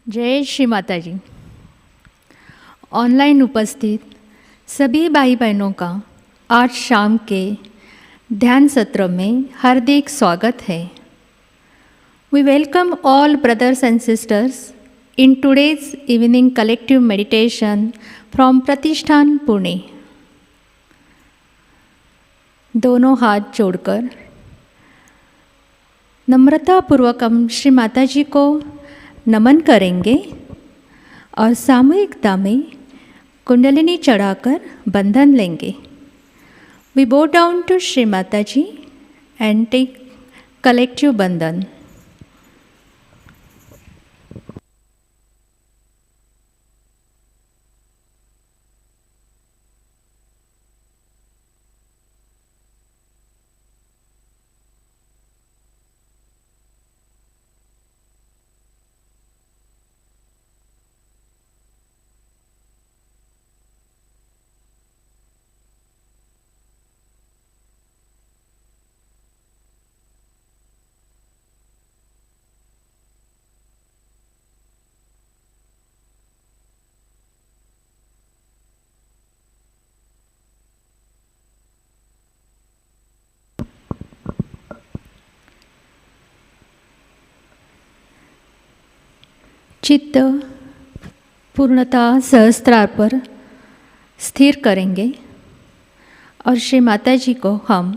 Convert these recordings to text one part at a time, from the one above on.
जय श्री माताजी। ऑनलाइन उपस्थित सभी भाई बहनों का आज शाम के ध्यान सत्र में हार्दिक स्वागत है। We welcome all brothers and sisters in today's evening collective meditation from Pratishthan Pune. दोनों हाथ जोड़कर नम्रतापूर्वक हम श्री माताजी को नमन करेंगे और सामूहिकता में कुंडलिनी चढ़ाकर बंधन लेंगे। We bow down to Shri Mataji and take collective बंधन। चित्त पूर्णतः सहस्त्रार पर स्थिर करेंगे और श्री माताजी को हम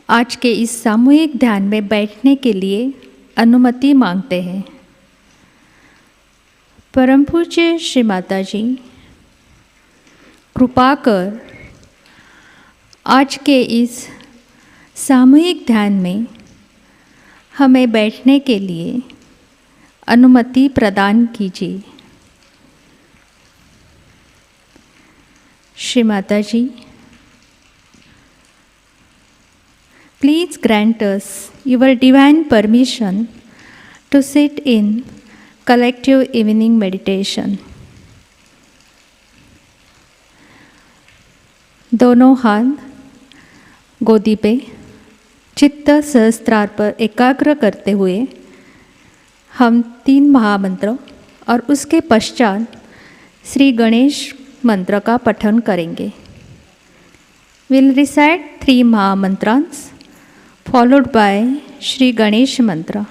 आज के इस सामूहिक ध्यान में बैठने के लिए अनुमति मांगते हैं। परम पूज्य श्री माताजी, कृपा कर आज के इस सामूहिक ध्यान में हमें बैठने के लिए अनुमति प्रदान कीजिए। श्री माताजी, please grant us your divine permission to sit in collective evening meditation. दोनों हाथ गोदी पे चित्त सहस्त्रार पर एकाग्र करते हुए हम 3 महामंत्र और उसके पश्चात श्री गणेश मंत्र का पठन करेंगे। We'll recite 3 महामंत्रास followed by Shri Ganesh मंत्र।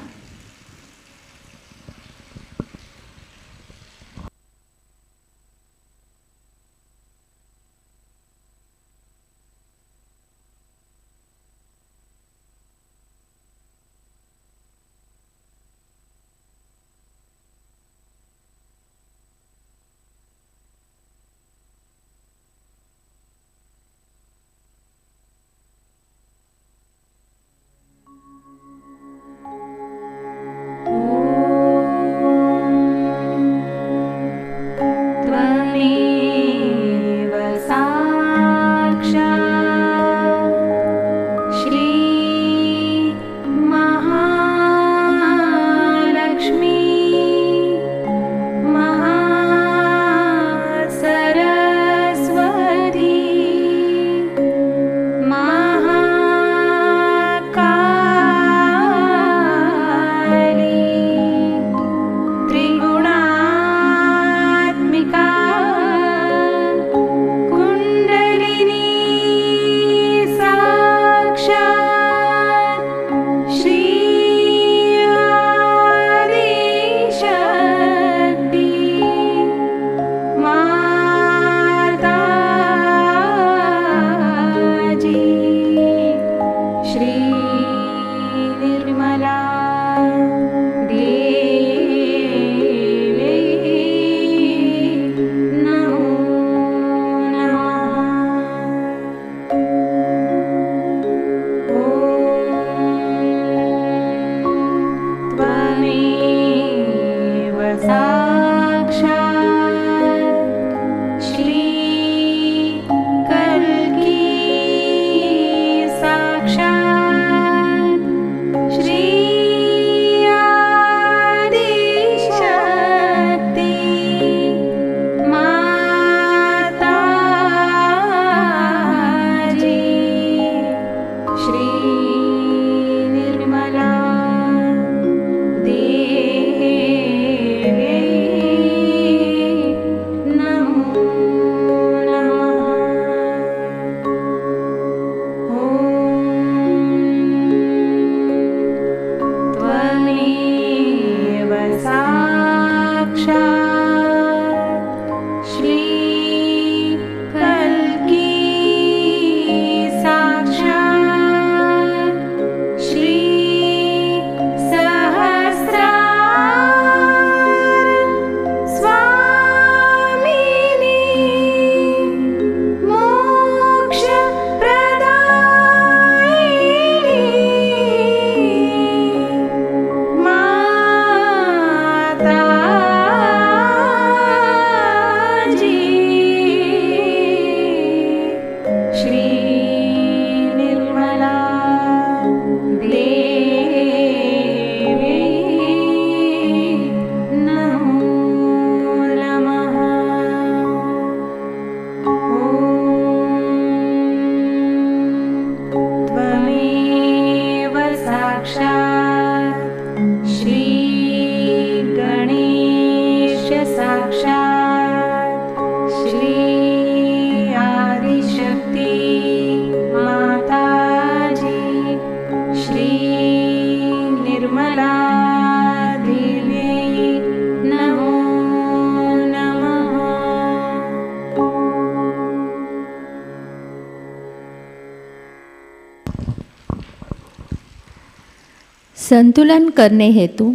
संतुलन करने हेतु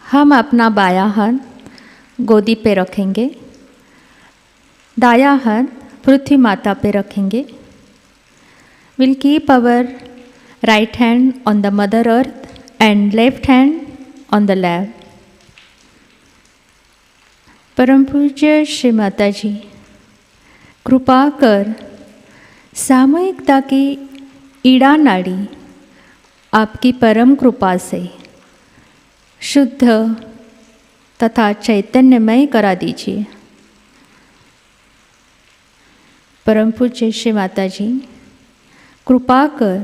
हम अपना बायां हाथ गोदी पे रखेंगे, दायां हाथ पृथ्वी माता पे रखेंगे. We'll keep our right hand on the Mother Earth and left hand on the lap. परम पूज्य श्री माताजी, कृपा कर सामूहिकता की ईड़ा नाड़ी आपकी परम कृपा से शुद्ध तथा चैतन्यमय करा दीजिए. परम पूज्य श्री माताजी, कृपा कर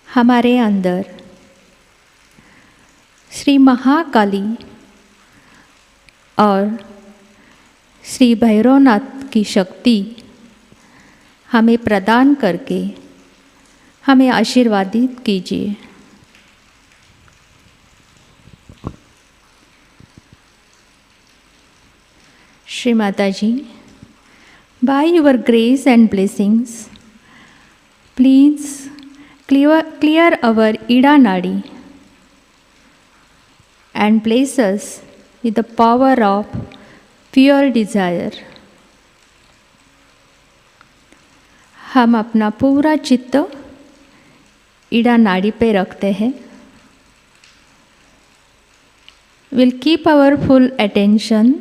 हमारे अंदर श्री महाकाली और श्री भैरवनाथ की शक्ति हमें प्रदान करके हमें आशीर्वादित कीजिए. श्री माताजी, by your grace and blessings, please clear our Ida Nadi and bless us with the power of pure desire. हम अपना पूरा चित्त ईड़ा नाड़ी पे रखते हैं. We'll keep our full attention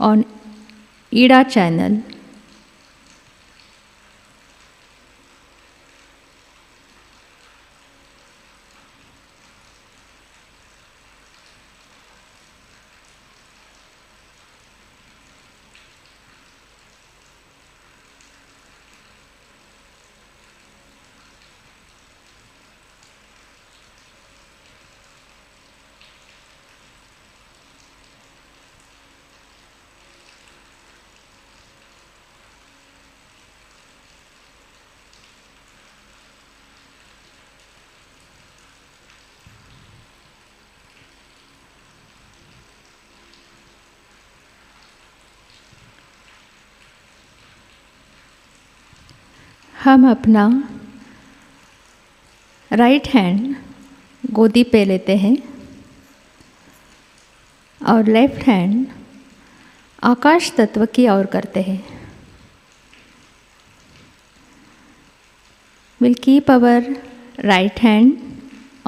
on Ida channel. हम अपना राइट हैंड गोदी पे लेते हैं और लेफ्ट हैंड आकाश तत्व की ओर करते हैं. We'll keep our right hand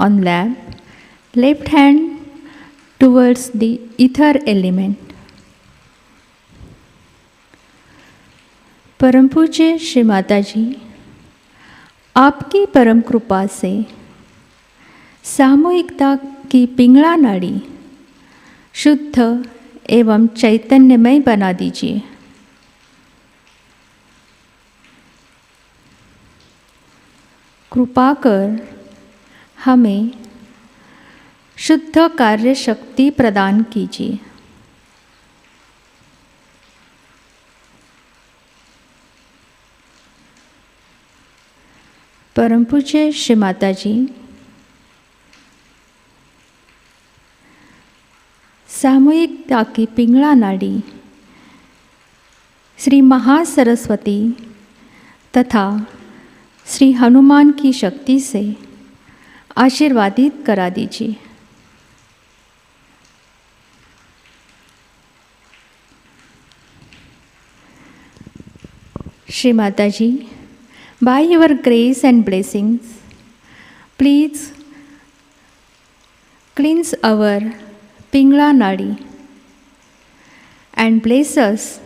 on lap, left hand towards the ether element. परम पूज्य श्री माताजी, आपकी परम कृपा से सामूहिकता की पिंगला नाड़ी शुद्ध एवं चैतन्यमय बना दीजिए. कृपा कर हमें शुद्ध कार्य शक्ति प्रदान कीजिए. परम पूज्य श्री माताजी, सामूहिकता की पिंगला नाड़ी श्री महासरस्वती तथा श्री हनुमान की शक्ति से आशीर्वादित करा दीजिए. श्री माताजी, by your grace and blessings, please cleanse our Pingla Nadi and bless us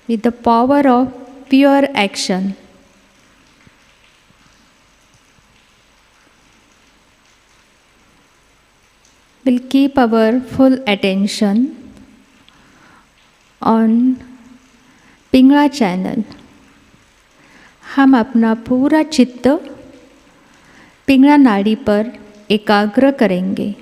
with the power of pure action. We'll keep our full attention on Pingla channel. हम अपना पूरा चित्त पिंगला नाड़ी पर एकाग्र करेंगे.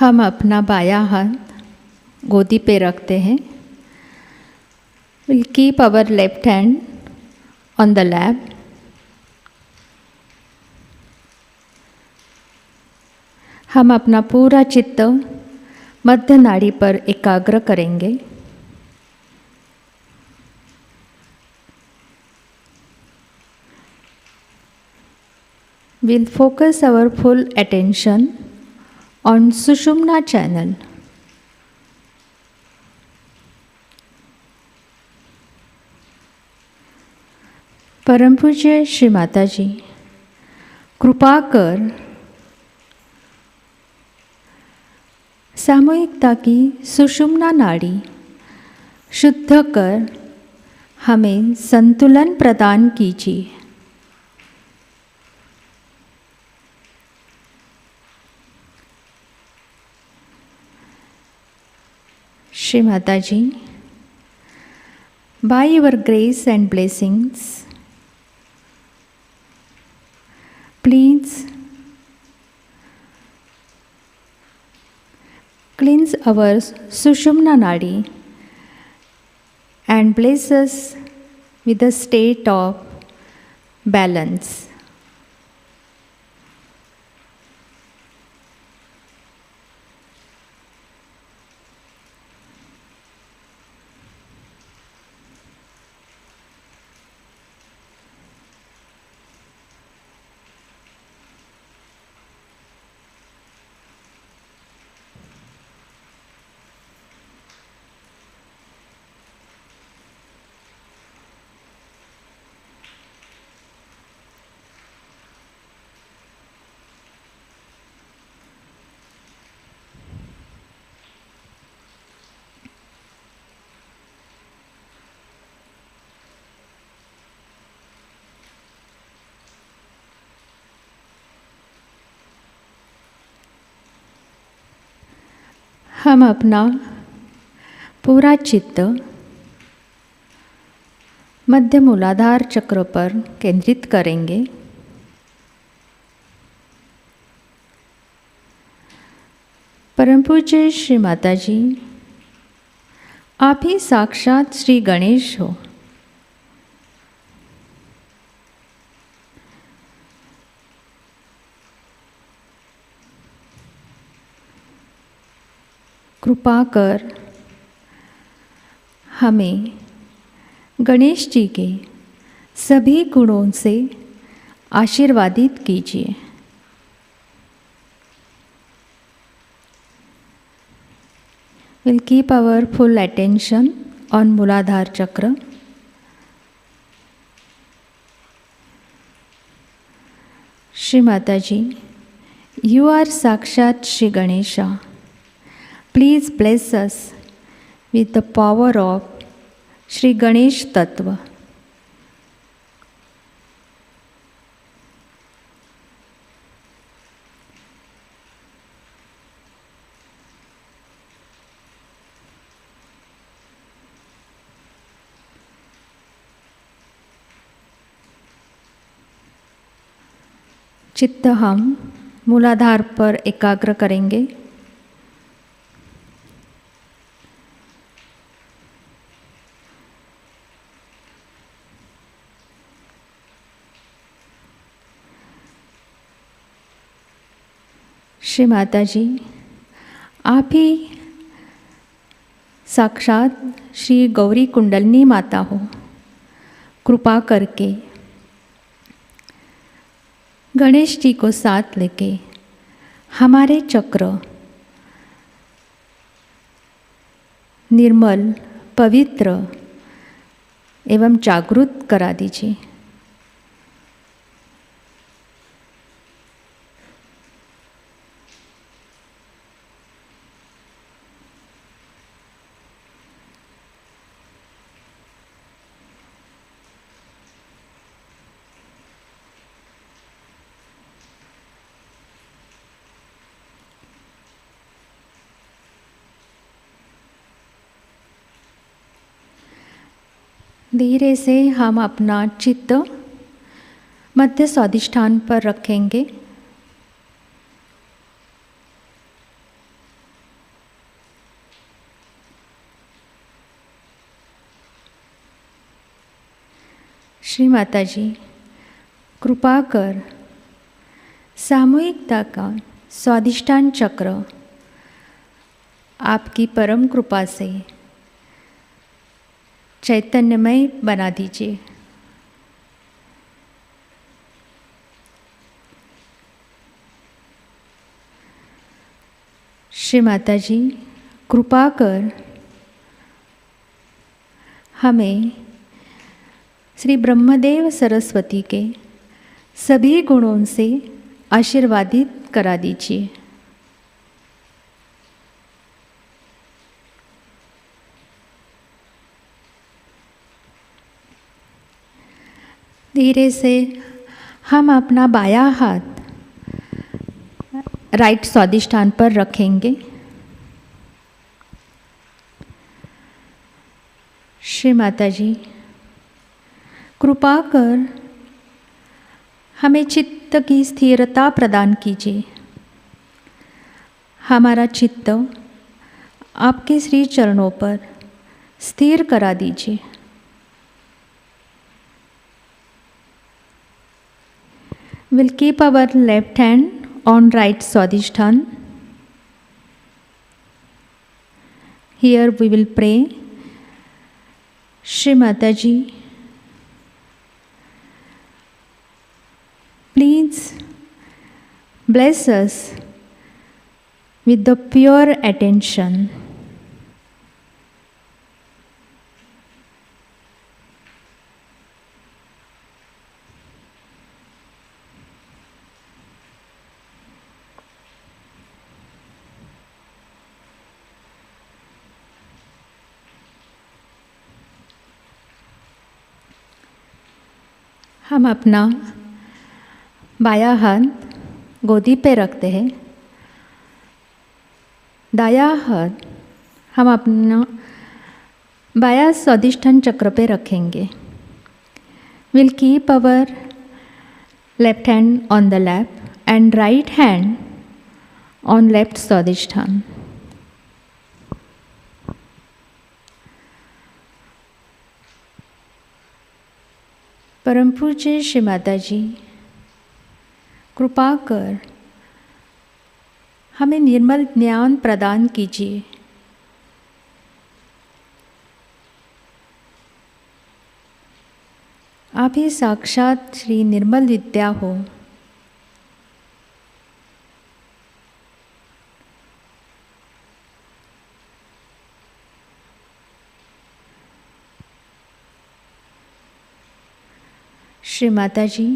हम अपना बायां हाथ गोदी पे रखते हैं. We'll keep our left hand on the lap. हम अपना पूरा चित्त मध्य नाड़ी पर एकाग्र करेंगे. We'll focus our full attention on Sushumna channel. परम पूज्य श्री माताजी, कृपा कर सामूहिकता की सुषुम्ना नाड़ी शुद्ध कर हमें संतुलन प्रदान कीजिए. श्री माताजी, by your grace and blessings, please cleanse our Sushumna Nadi and bless us with a state of balance. हम अपना पूरा चित्त मध्य मूलाधार चक्र पर केंद्रित करेंगे. परम पूज्य श्री माताजी, आप ही साक्षात श्री गणेश हो. कृपा कर हमें गणेश जी के सभी गुणों से आशीर्वादित कीजिए. We'll keep our full attention on Muladhara Chakra. Shri Mataji, you are Sakshat Shri Ganesha. Please bless us with the power of Shri Ganesh Tattva. चित्त हम मूलाधार पर एकाग्र करेंगे. श्री माताजी, आप ही साक्षात श्री गौरी कुंडलनी माता हो. कृपा करके गणेश जी को साथ लेके हमारे चक्र निर्मल, पवित्र एवं जागृत करा दीजिए. धीरे से हम अपना चित्त मध्य स्वादिष्ठान पर रखेंगे. श्री माताजी, कृपा कर सामूहिकता का स्वादिष्टान चक्र आपकी परम कृपा से चैतन्यमय बना दीजिए। श्री माताजी, कृपा कर हमें श्री ब्रह्मदेव सरस्वती के सभी गुणों से आशीर्वादित करा दीजिए। धीरे से हम अपना बायां हाथ राइट स्वादिष्टान पर रखेंगे। श्री माताजी, कृपा कर हमें चित्त की स्थिरता प्रदान कीजिए। हमारा चित्त आपके श्री चरणों पर स्थिर करा दीजिए। We'll keep our left hand on right Swadhisthana. Here we will pray. Shri Mataji, please bless us with the pure attention. हम अपना बायां हाथ गोदी पे रखते हैं। दायां हाथ हम अपना बायां स्वादिष्ठान चक्र पे रखेंगे। Will keep our left hand on the lap and right hand on left Swadhisthan. परम पूज्य श्री माताजी, कृपा कर हमें निर्मल ज्ञान प्रदान कीजिए। आप ही साक्षात श्री निर्मल विद्या हो। Shri Mataji,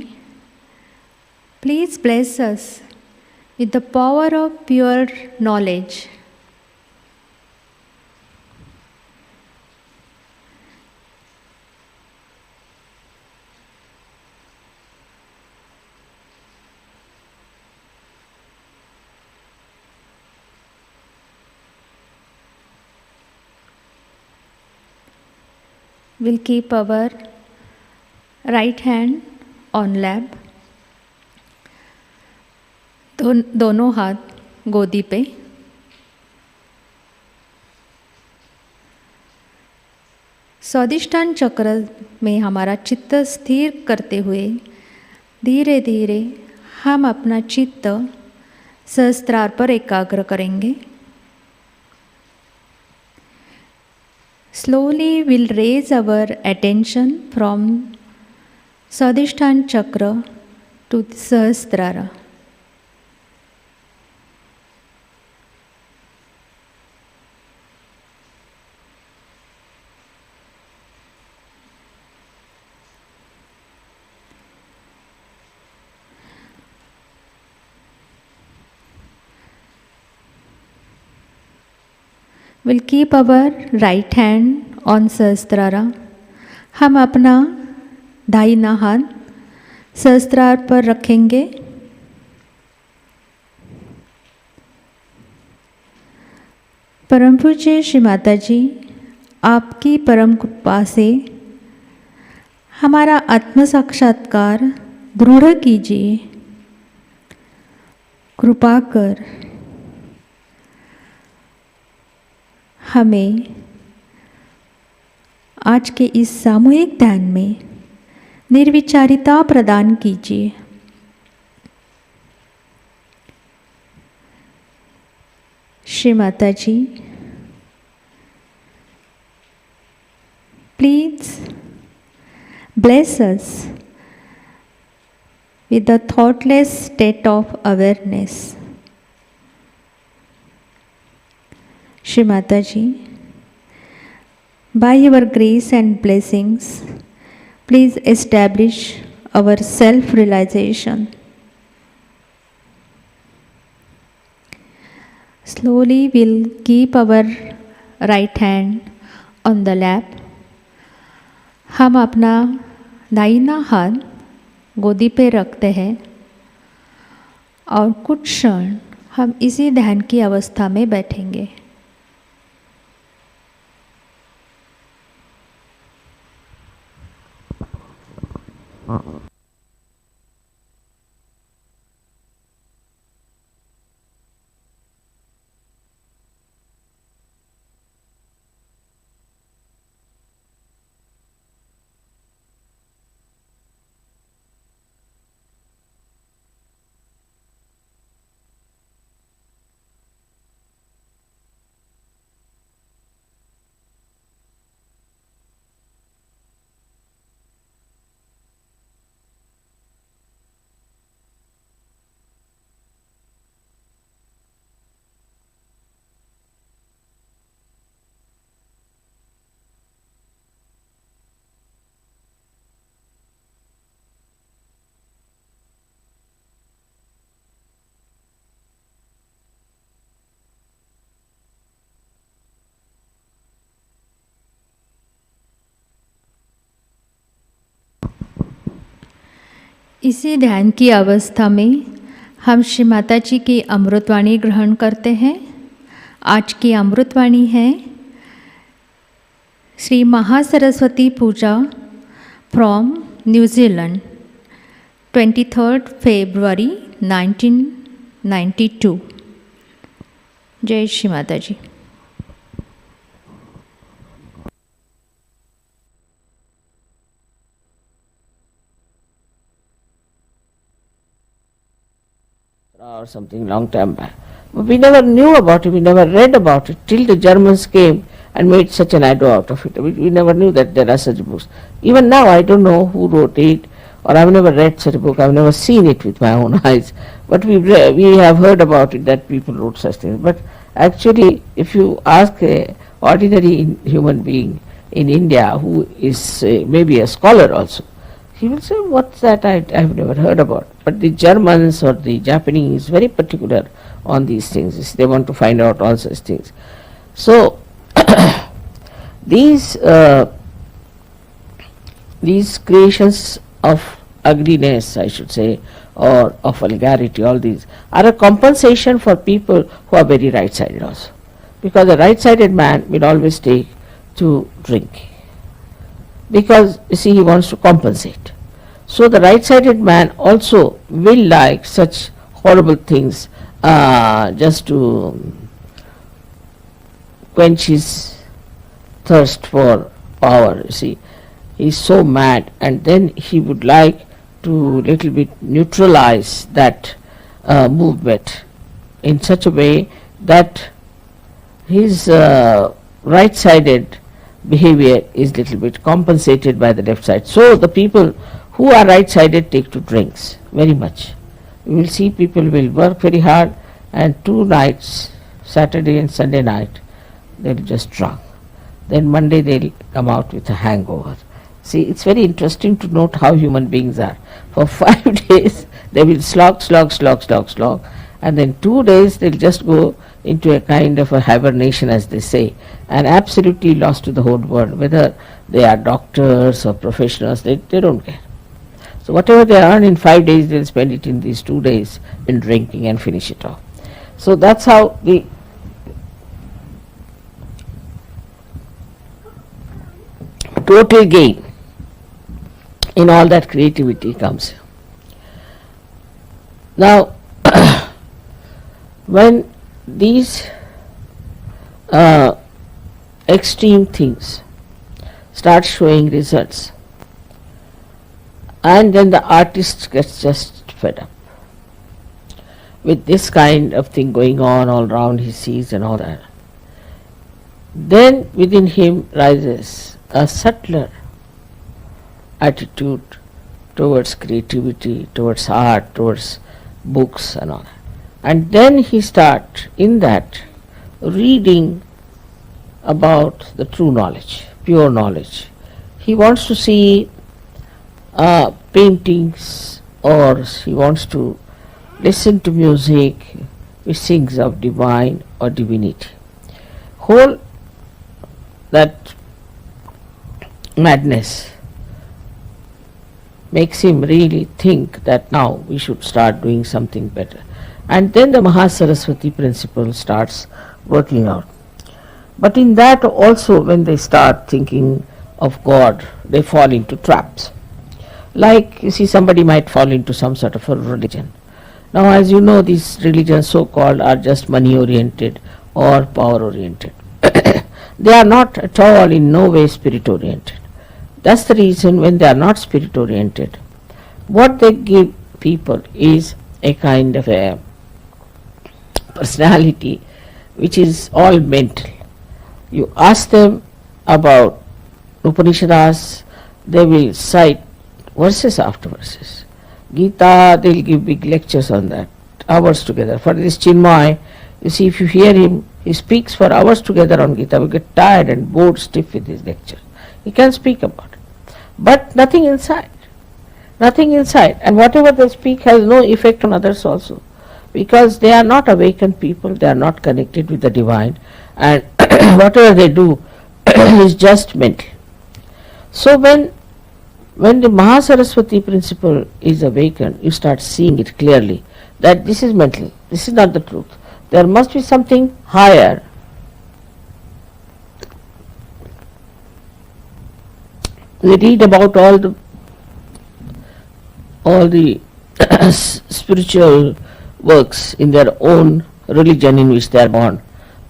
please bless us with the power of pure knowledge. We'll keep our right hand on lap, दोनों हाथ गोदी पे। स्वादिष्ठान चक्र में हमारा चित्त स्थिर करते हुए धीरे धीरे हम अपना चित्त सहस्त्रार पर एकाग्र करेंगे। Slowly we'll raise our attention from Swadhisthana Chakra to Sahasrara. We'll keep our right hand on Sahasrara. हम अपना दाहिना हाथ सहस्त्रार पर रखेंगे। परम पूज्य श्री माताजी, आपकी परम कृपा से हमारा आत्म साक्षात्कार दृढ़ कीजिए। कृपा कर हमें आज के इस सामूहिक ध्यान में निर्विचारिता प्रदान कीजिए। श्री माताजी, please bless us with the thoughtless state of awareness. Shri Mataji, by your grace and blessings, please establish our self-realization. Slowly we'll keep our right hand on the lap. हम अपना दाहिना हाथ गोदी पे रखते हैं और कुछ क्षण हम इसी ध्यान की अवस्था में बैठेंगे। इसी ध्यान की अवस्था में हम श्री माता जी की अमृतवाणी ग्रहण करते हैं। आज की अमृतवाणी है श्री महासरस्वती पूजा फ्रॉम न्यूजीलैंड, 23rd February 1992। जय श्री माता जी। Or something long time back. But we never knew about it, we never read about it till the Germans came and made such an ado out of it. We never knew that there are such books. Even now I don't know who wrote it, or I've never read such a book, I've never seen it with my own eyes. But we have heard about it that people wrote such things. But actually if you ask an ordinary human being in India who is maybe a scholar also, he will say, what's that? I've never heard about. But the Germans or the Japanese very particular on these things. They want to find out all such things. So these creations of ugliness, I should say, or of vulgarity, all these are a compensation for people who are very right-sided also. Because a right-sided man will always take to drink. Because, you see, he wants to compensate. So the right-sided man also will like such horrible things just to quench his thirst for power, you see. He is so mad, and then he would like to little bit neutralize that movement in such a way that his right-sided behavior is little bit compensated by the left side. So the people who are right-sided take to drinks very much. You will see people will work very hard, and 2 nights, Saturday and Sunday night, they'll just drunk. Then Monday they'll come out with a hangover. See, it's very interesting to note how human beings are. For 5 days they will slog, and then 2 days they'll just go into a kind of a hibernation, as they say, and absolutely lost to the whole world. Whether they are doctors or professionals, they don't care. So whatever they earn in 5 days, they'll spend it in these 2 days in drinking and finish it off. So that's how the total gain in all that creativity comes. Now, when these extreme things start showing results, And then the artist gets just fed up with this kind of thing going on all around he sees and all that. Then within him rises a subtler attitude towards creativity, towards art, towards books and all that. And then he starts in that reading about the true knowledge, pure knowledge. He wants to see paintings, or he wants to listen to music which sings of divine or divinity. Whole that madness makes him really think that now we should start doing something better. And then the Mahasaraswati principle starts working out. But in that also, when they start thinking of God, they fall into traps. Like, you see, somebody might fall into some sort of a religion. Now, as you know, these religions so-called are just money-oriented or power-oriented. They are not at all, in no way, spirit-oriented. That's the reason when they are not spirit-oriented, what they give people is a kind of a personality which is all mental. You ask them about Upanishads, they will cite verses after verses. Gita, they will give big lectures on that, hours together. For this Chinmay, you see, if you hear him, he speaks for hours together on Gita. We get tired and bored stiff with his lecture. He can speak about it. But nothing inside. Nothing inside. And whatever they speak has no effect on others also. Because they are not awakened people, they are not connected with the divine. And whatever they do is just mental. So when the Mahasaraswati principle is awakened, you start seeing it clearly that this is mental, this is not the truth. There must be something higher. We read about all the spiritual works in their own religion in which they are born.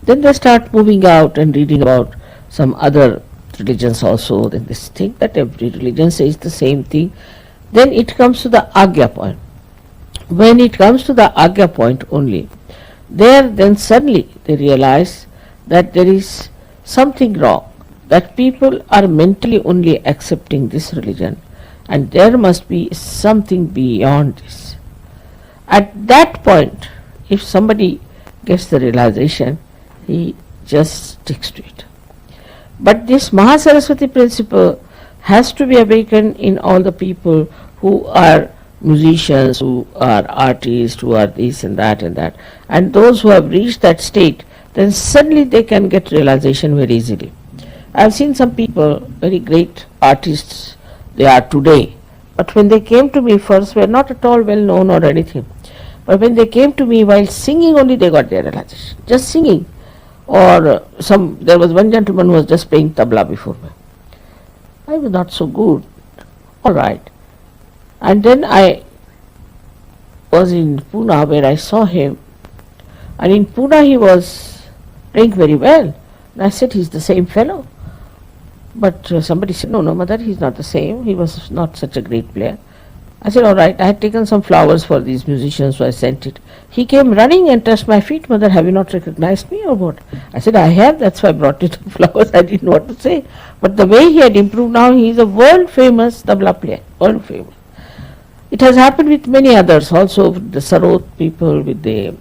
Then they start moving out and reading about some other religions also. Then they think that every religion says the same thing. Then it comes to the Agya point. When it comes to the Agya point only, there then suddenly they realize that there is something wrong, that people are mentally only accepting this religion, and there must be something beyond this. At that point, if somebody gets the realization, he just sticks to it. But this Mahasaraswati principle has to be awakened in all the people who are musicians, who are artists, who are this and that and that. And those who have reached that state, then suddenly they can get realization very easily. I have seen some people, very great artists they are today, but when they came to me first were not at all well known or anything. But when they came to me while singing only, they got their realization. Just singing. Or there was one gentleman who was just playing tabla before me. I was not so good. All right. And then I was in Pune where I saw him. And in Pune he was playing very well. And I said, he's the same fellow. But somebody said, no, mother, he's not the same. He was not such a great player. I said, all right. I had taken some flowers for these musicians, so I sent it. He came running and touched my feet. Mother, have you not recognized me or what? I said, I have. That's why I brought you the flowers. I didn't know what to say. But the way he had improved now, he is a world famous tabla player. World famous. It has happened with many others also, with the Sarot people, with the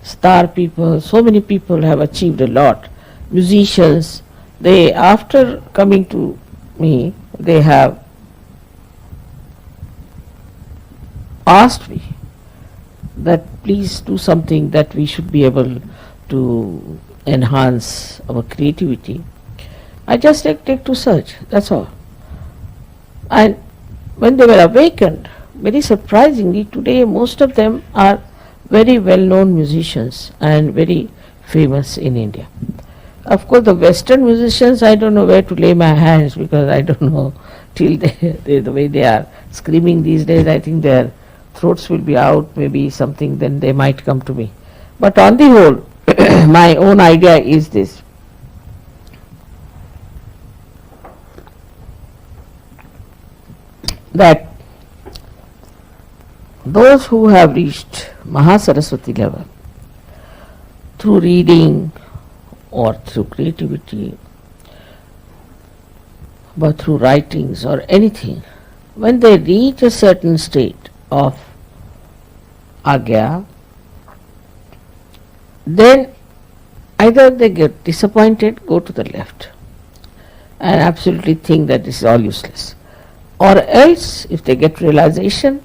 star people. So many people have achieved a lot. Musicians, they, after coming to me, they have asked me that please do something that we should be able to enhance our creativity. I just take to search, that's all. And when they were awakened, very surprisingly, today most of them are very well-known musicians and very famous in India. Of course, the Western musicians, I don't know where to lay my hands because I don't know till the way they are screaming these days. I think their throats will be out, maybe something, then they might come to me. But on the whole, my own idea is this. That those who have reached Mahasaraswati level through reading or through creativity, but through writings or anything, when they reach a certain state of agya, then either they get disappointed, go to the left, and absolutely think that this is all useless, or else if they get realization,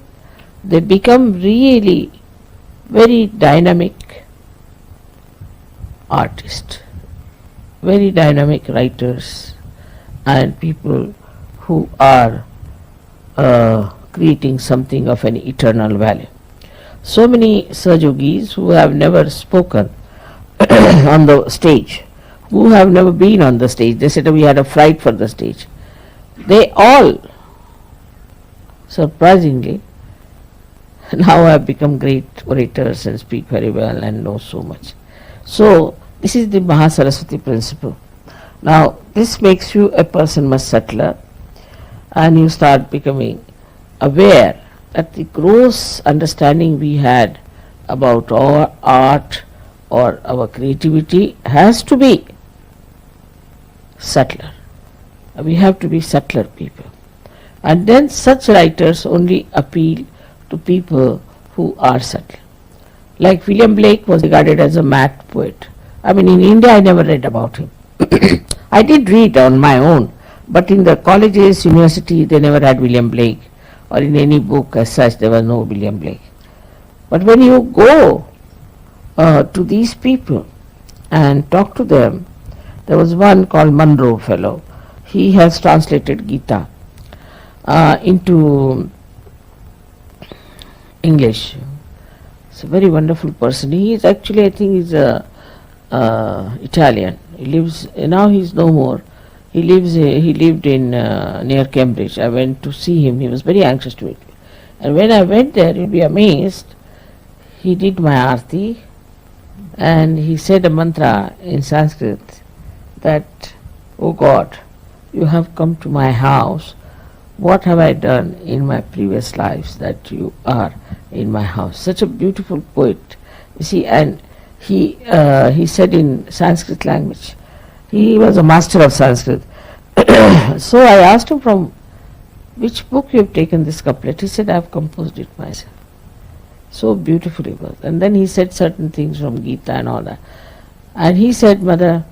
they become really very dynamic artists, very dynamic writers, and people who are creating something of an eternal value. So many Sahajogis who have never spoken on the stage, who have never been on the stage, they said we had a fright for the stage. They all, surprisingly, now have become great orators and speak very well and know so much. So this is the Mahasaraswati principle. Now this makes you a person much subtler, and you start becoming aware that the gross understanding we had about our art or our creativity has to be subtler. We have to be subtler people. And then such writers only appeal to people who are subtle. Like William Blake was regarded as a mad poet. I mean, in India I never read about him. I did read on my own, but in the colleges, university, they never had William Blake, or in any book as such there was no William Blake. But when you go to these people and talk to them, there was one called Munro fellow. He has translated Gita into English. He's a very wonderful person. He is actually, I think, he's Italian. He lives now. He's no more. He lived in near Cambridge. I went to see him. He was very anxious to meet me. And when I went there, you'll be amazed. He did my arti, and he said a mantra in Sanskrit that, "Oh God, you have come to my house. What have I done in my previous lives that you are in my house?" Such a beautiful poet, you see. And he said in Sanskrit language. He was a master of Sanskrit. So I asked him, from which book you have taken this couplet? He said, I have composed it myself. So beautiful it was. And then he said certain things from Gita and all that. And he said, Mother,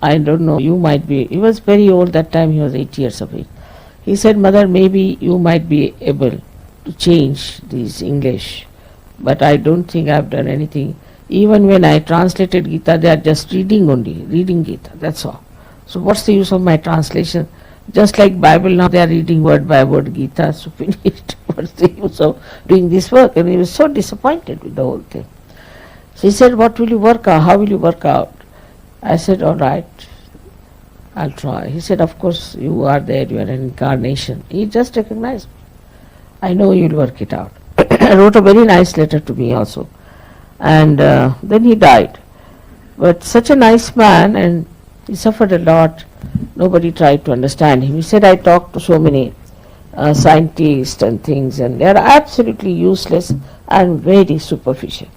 I don't know, you might be, he was very old that time, he was 8 years of age. He said, Mother, maybe you might be able to change this English, but I don't think I have done anything. Even when I translated Gita, they are just reading Gita, that's all. So what's the use of my translation? Just like Bible now, they are reading word by word Gita, so finished. What's the use of doing this work? And he was so disappointed with the whole thing. So he said, what will you work out? How will you work out? I said, all right, I'll try. He said, of course, you are there, you are an incarnation. He just recognized me. I know you'll work it out. He wrote a very nice letter to me also. And then he died. But such a nice man, and he suffered a lot. Nobody tried to understand him. He said, I talked to so many scientists and things, and they are absolutely useless and very superficial.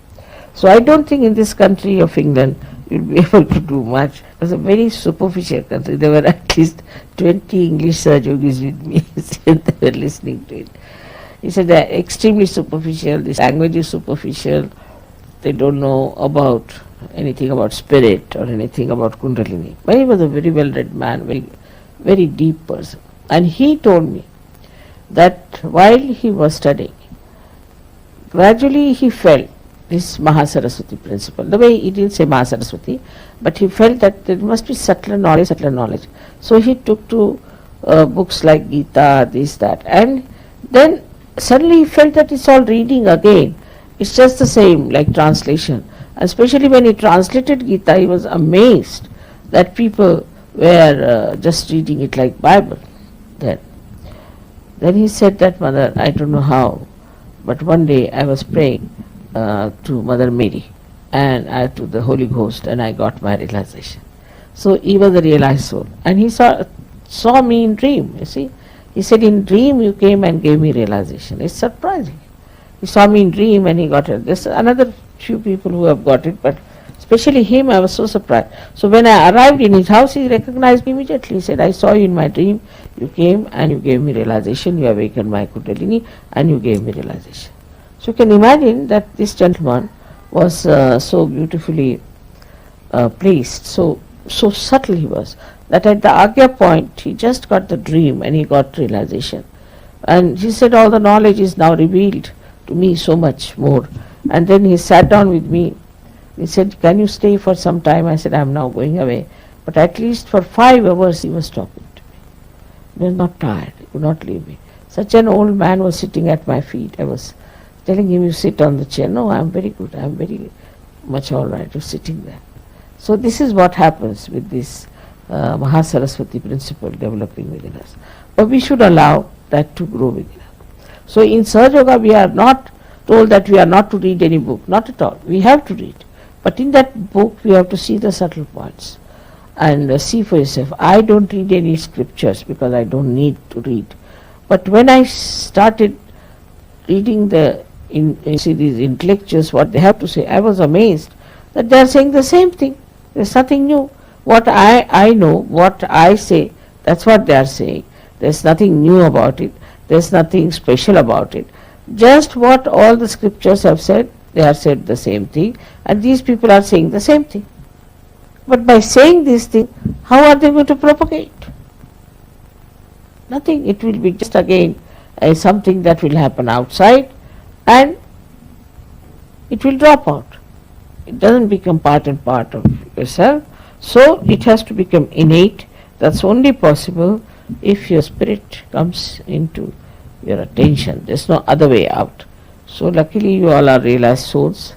So I don't think in this country of England you'll be able to do much. It was a very superficial country. There were at least 20 English Sahajogis with me. They were listening to it. He said they are extremely superficial. This language is superficial. They don't know about anything about spirit or anything about Kundalini. But he was a very well-read man, very, very deep person. And he told me that while he was studying, gradually he felt this Mahasaraswati principle. The way he didn't say Mahasaraswati, but he felt that there must be subtler knowledge. So he took to books like Gita, this, that, and then suddenly he felt that it's all reading again. It's just the same, like translation. Especially when he translated Gita, he was amazed that people were just reading it like Bible. Then he said that, Mother, I don't know how, but one day I was praying to Mother Mary and to the Holy Ghost, and I got my realization. So he was a realized soul, and he saw me in dream, you see. He said, in dream you came and gave me realization. It's surprising. He saw me in dream and he got it. There's another few people who have got it, but especially him, I was so surprised. So when I arrived in his house, he recognized me immediately. He said, I saw you in my dream. You came and you gave me realization. You awakened my Kundalini and you gave me realization. So you can imagine that this gentleman was so beautifully placed, so subtle he was, that at the Agya point, he just got the dream and he got realization. And he said, all the knowledge is now revealed to me so much more. And then he sat down with me. He said, can you stay for some time? I said, I am now going away. But at least for 5 hours he was talking to me. He was not tired. He would not leave me. Such an old man was sitting at my feet. I was telling him, you sit on the chair. No, I am very good. I am very much all right. You're sitting there. So this is what happens with this Mahasaraswati principle developing within us. But we should allow that to grow within us. So in Sahaja Yoga we are not told that we are not to read any book. Not at all. We have to read. But in that book we have to see the subtle points and see for yourself. I don't read any scriptures because I don't need to read. But when I started reading these intellectuals, what they have to say, I was amazed that they are saying the same thing. There's nothing new. What I know, what I say, that's what they are saying. There's nothing new about it. There's nothing special about it. Just what all the scriptures have said, they have said the same thing, and these people are saying the same thing. But by saying this thing, how are they going to propagate? Nothing. It will be just again something that will happen outside and it will drop out. It doesn't become part and part of yourself. So it has to become innate. That's only possible if your spirit comes into your attention. There's no other way out. So luckily you all are realized souls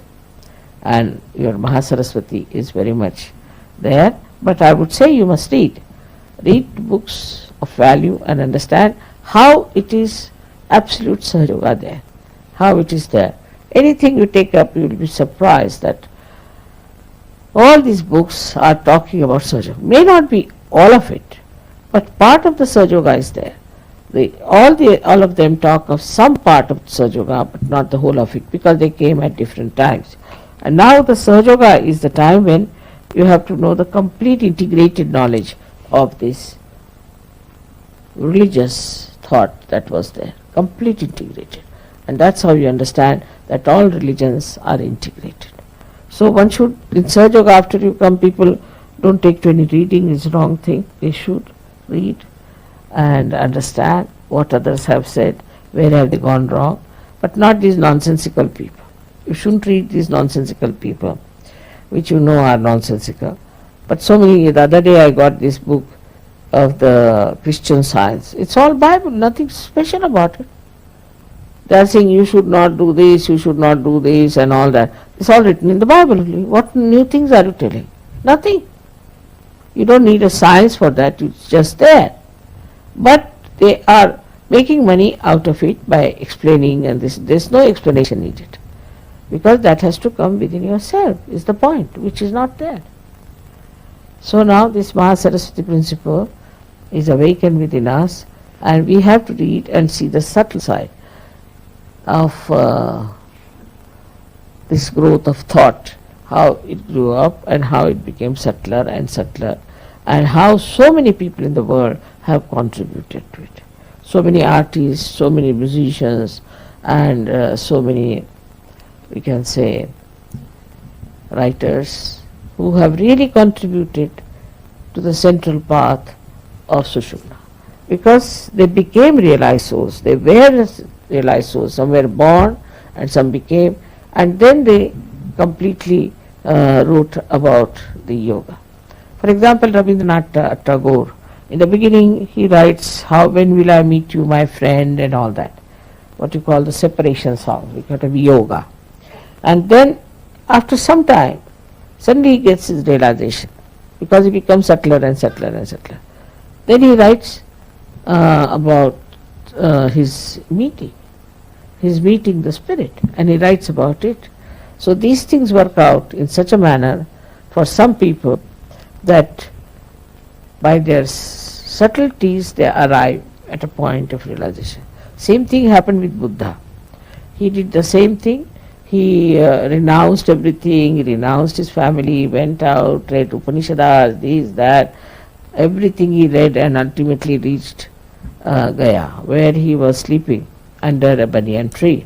and your Mahasaraswati is very much there. But I would say you must read. Read books of value and understand how it is absolute Sahaja Yoga there. How it is there. Anything you take up, you will be surprised that all these books are talking about Sahaja Yoga. May not be all of it, but part of the Sahaja Yoga is there. All of them talk of some part of Sahaja Yoga, but not the whole of it, because they came at different times. And now the Sahaja Yoga is the time when you have to know the complete integrated knowledge of this religious thought that was there. Complete integrated. And that's how you understand that all religions are integrated. So one should, in Sahaja Yoga, after you come, people don't take to any reading, it's a wrong thing. They should read and understand what others have said, where have they gone wrong, but not these nonsensical people. You shouldn't read these nonsensical people, which you know are nonsensical. But so many, the other day I got this book of the Christian Science. It's all Bible, nothing special about it. They are saying you should not do this, you should not do this and all that. It's all written in the Bible only. What new things are you telling? Nothing. You don't need a science for that, it's just there. But they are making money out of it by explaining, and there's no explanation needed. Because that has to come within yourself, is the point, which is not there. So now this Mahasaraswati principle is awakened within us, and we have to read and see the subtle side of this growth of thought, how it grew up and how it became subtler and subtler, and how so many people in the world have contributed to it. So many artists, so many musicians, and so many, we can say, writers who have really contributed to the central path of Sushumna. Because they became realized souls. They were realized souls. Some were born and some became, and then they completely wrote about the yoga. For example, Rabindranath Tagore, in the beginning he writes, when will I meet you, my friend, and all that. What you call the separation song, we got a yoga. And then after some time, suddenly he gets his realization, because he becomes subtler and subtler and subtler. Then he writes about his meeting the spirit, and he writes about it. So these things work out in such a manner for some people that by their subtleties they arrive at a point of realization. Same thing happened with Buddha. he did the same thing. He renounced everything, he renounced his family, went out, read Upanishads, this, that, everything he read, and ultimately reached Gaya, where he was sleeping under a banyan tree.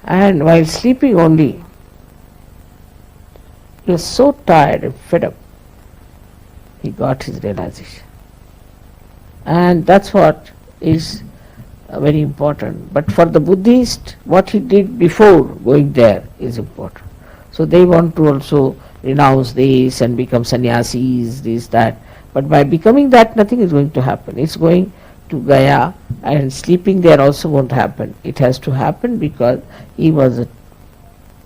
And while sleeping only, he was so tired and fed up, he got his realization. And that's what is very important. But for the Buddhist, what he did before going there is important. So they want to also renounce this and become sannyasis, this, that. But by becoming that, nothing is going to happen. It's going to Gaya, and sleeping there also won't happen. It has to happen because he was a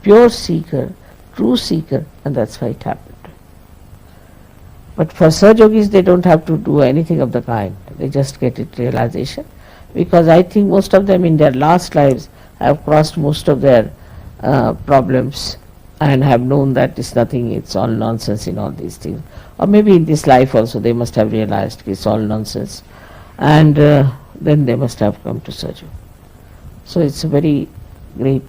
pure seeker, true seeker, and that's why it happened. But for Sahaja Yogis, they don't have to do anything of the kind. They just get it realization. Because I think most of them in their last lives have crossed most of their problems and have known that it's nothing, it's all nonsense in all these things. Or maybe in this life also they must have realized it's all nonsense, and then they must have come to Sahaja. So it's a very great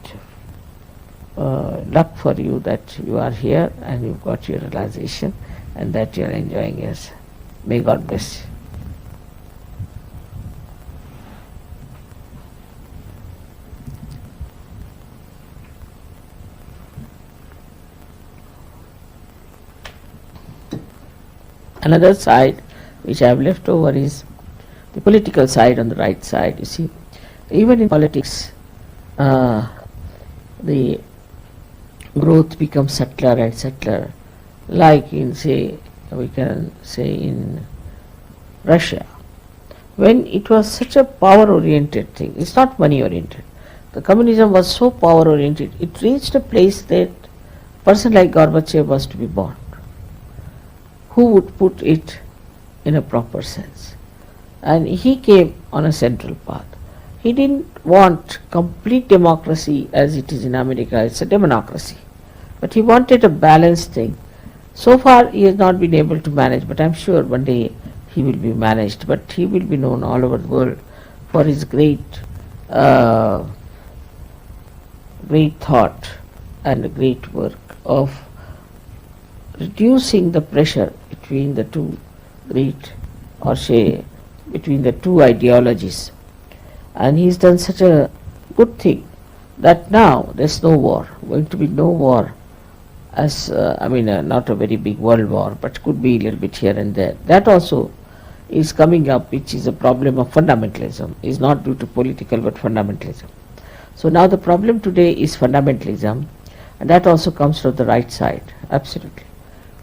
luck for you that you are here and you've got your realization and that you are enjoying yours. May God bless you. Another side which I have left over is the political side on the right side. You see, even in politics, the growth becomes subtler and subtler. Like in, say, we can say in Russia, when it was such a power-oriented thing, it's not money-oriented. The communism was so power-oriented, it reached a place that a person like Gorbachev was to be born. Who would put it in a proper sense? And he came on a central path. He didn't want complete democracy as it is in America, it's a democracy. But he wanted a balanced thing. So far he has not been able to manage, but I'm sure one day he will be managed. But he will be known all over the world for his great thought and great work of reducing the pressure between the two great, or say, between the two ideologies. And he's done such a good thing that now there's no war, going to be no war, as not a very big world war, but could be a little bit here and there. That also is coming up, which is a problem of fundamentalism. Is not due to political but fundamentalism. So now the problem today is fundamentalism, and that also comes from the right side, absolutely.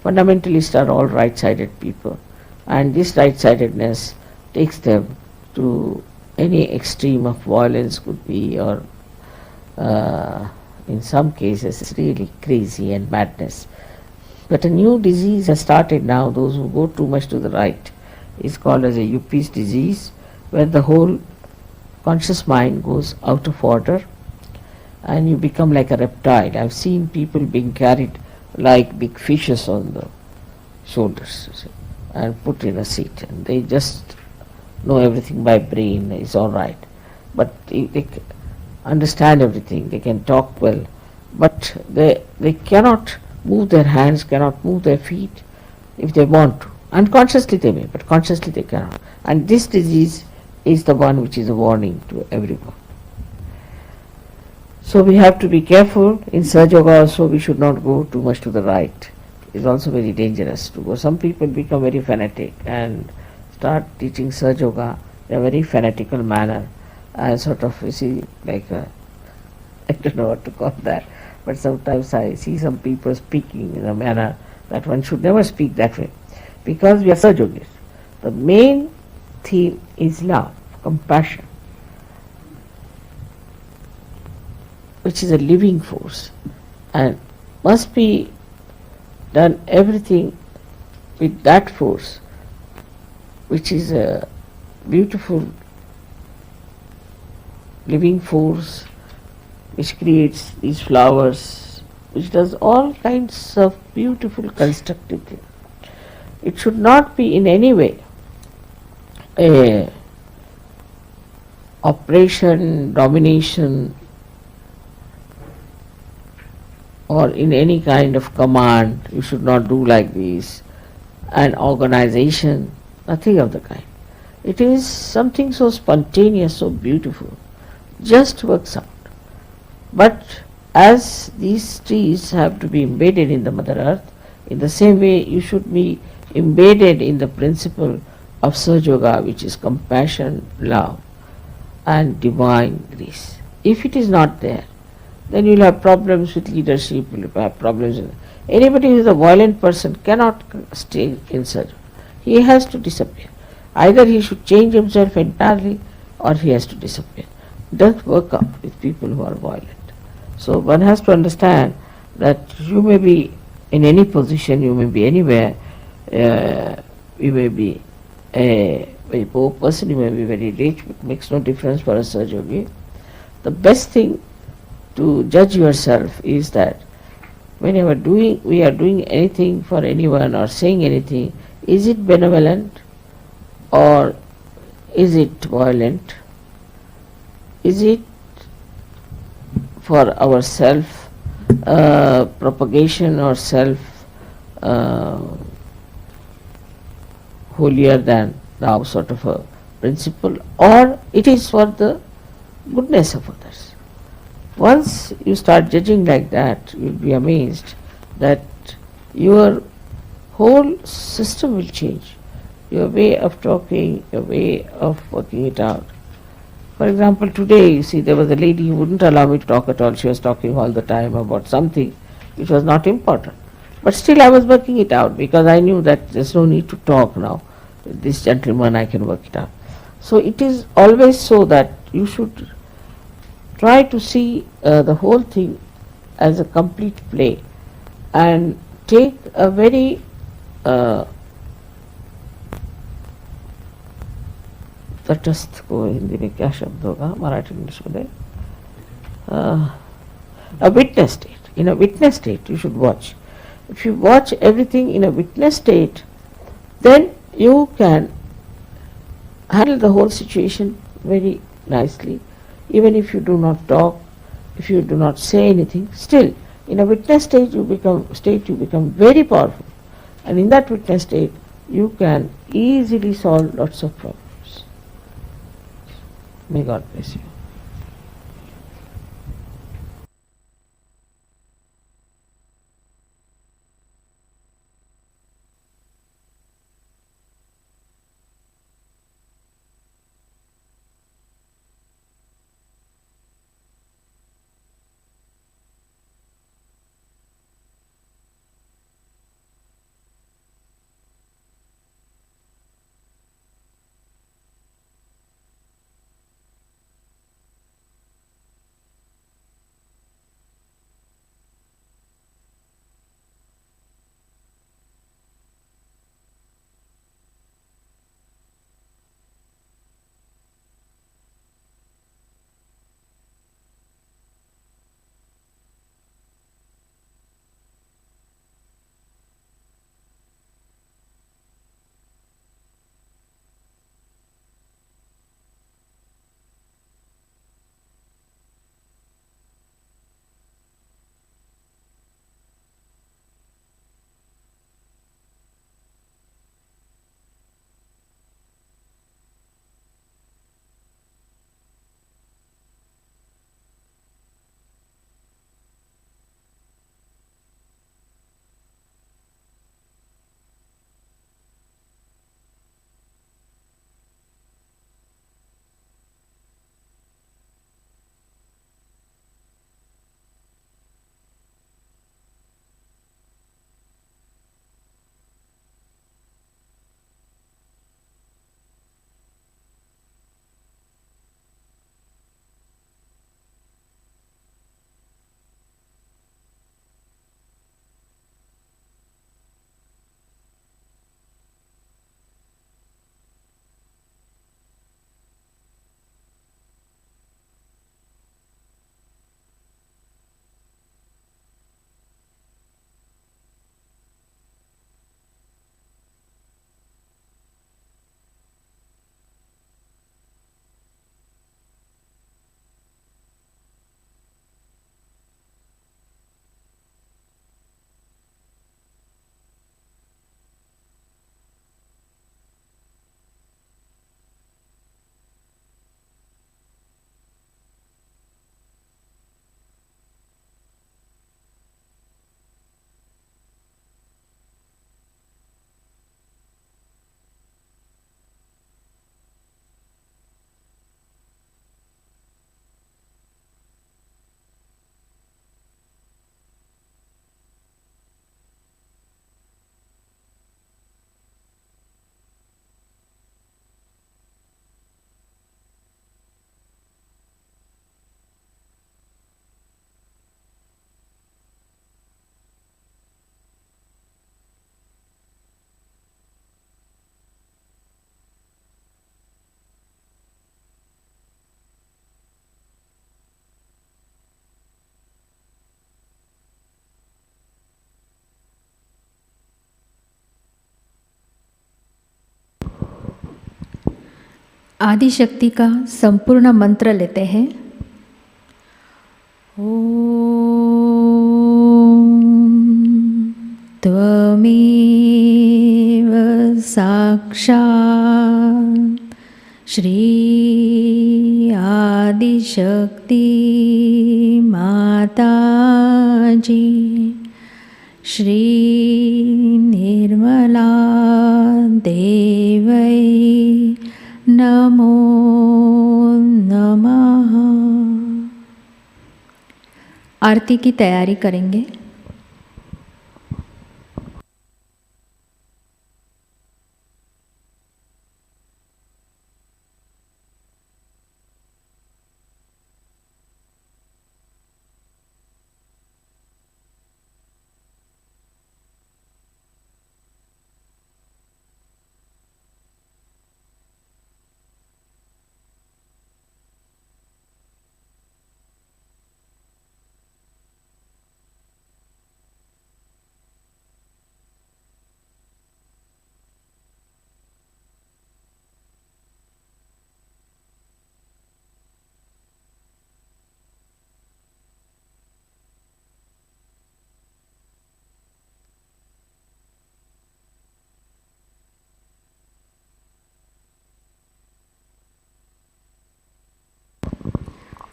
Fundamentalists are all right-sided people, and this right-sidedness takes them to any extreme of violence, could be, or in some cases it's really crazy and madness. But a new disease has started now, those who go too much to the right. It's called as a Yuppie's disease, where the whole conscious mind goes out of order and you become like a reptile. I've seen people being carried like big fishes on the shoulders, you see, and put in a seat, and they just know everything by brain, it's all right. But they understand everything, they can talk well, but they cannot move their hands, cannot move their feet if they want to. Unconsciously they may, but consciously they cannot. And this disease is the one which is a warning to everyone. So we have to be careful. In Sahaja Yoga also we should not go too much to the right. It's also very dangerous to go. Some people become very fanatic and start teaching Sahaja Yoga in a very fanatical manner. And sort of, you see, like I don't know what to call that, but sometimes I see some people speaking in a manner that one should never speak that way. Because we are Sahaja Yogis. The main theme is love, compassion, which is a living force, and must be done everything with that force, which is a beautiful living force, which creates these flowers, which does all kinds of beautiful constructive things. It should not be in any way a oppression, domination, or in any kind of command, you should not do like this, and organization, nothing of the kind. It is something so spontaneous, so beautiful, just works out. But as these trees have to be embedded in the Mother Earth, in the same way you should be embedded in the principle of Sahaja, which is compassion, love, and divine grace. If it is not there, then you will have problems with leadership, you will have problems with anybody who is a violent person cannot stay in Sahaja. He has to disappear. Either he should change himself entirely or he has to disappear. It doesn't work out with people who are violent. So one has to understand that you may be in any position, you may be anywhere, you may be a very poor person, you may be very rich, it makes no difference for a Sahaja. The best thing to judge yourself is that whenever we are doing anything for anyone or saying anything, is it benevolent or is it violent? Is it for our self propagation or self holier than thou sort of a principle, or it is for the goodness of others? Once you start judging like that, you will be amazed that your whole system will change. Your way of talking, your way of working it out. For example, today, you see, there was a lady who wouldn't allow me to talk at all. She was talking all the time about something which was not important. But still I was working it out because I knew that there's no need to talk now. With this gentleman I can work it out. So it is always so that you should try to see the whole thing as a complete play and take a very तटस्थ को हिंदी में क्या शब्द होगा Marathi English में a witness state. In a witness state you should watch. If you watch everything in a witness state, then you can handle the whole situation very nicely. Even if you do not talk, if you do not say anything, still in a witness state you become very powerful, and in that witness state you can easily solve lots of problems. May God bless you. Adishakti का संपूर्ण मंत्र लेते हैं। ओम त्वमेव साक्षात् श्री आदिशक्ति माताजी श्री निर्मला देवै नमो नमः। आरती की तैयारी करेंगे।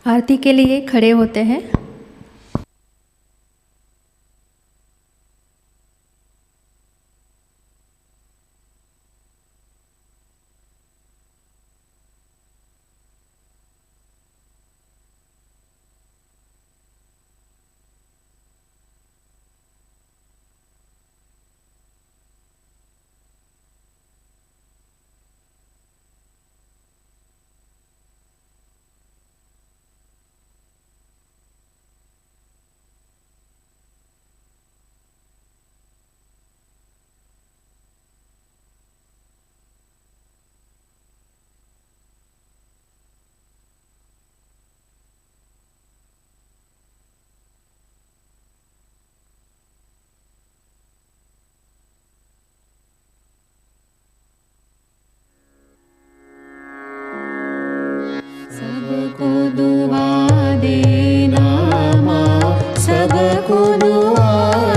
आरती के लिए खड़े होते हैं। सबको दुआ देना माँ, सबको दुआ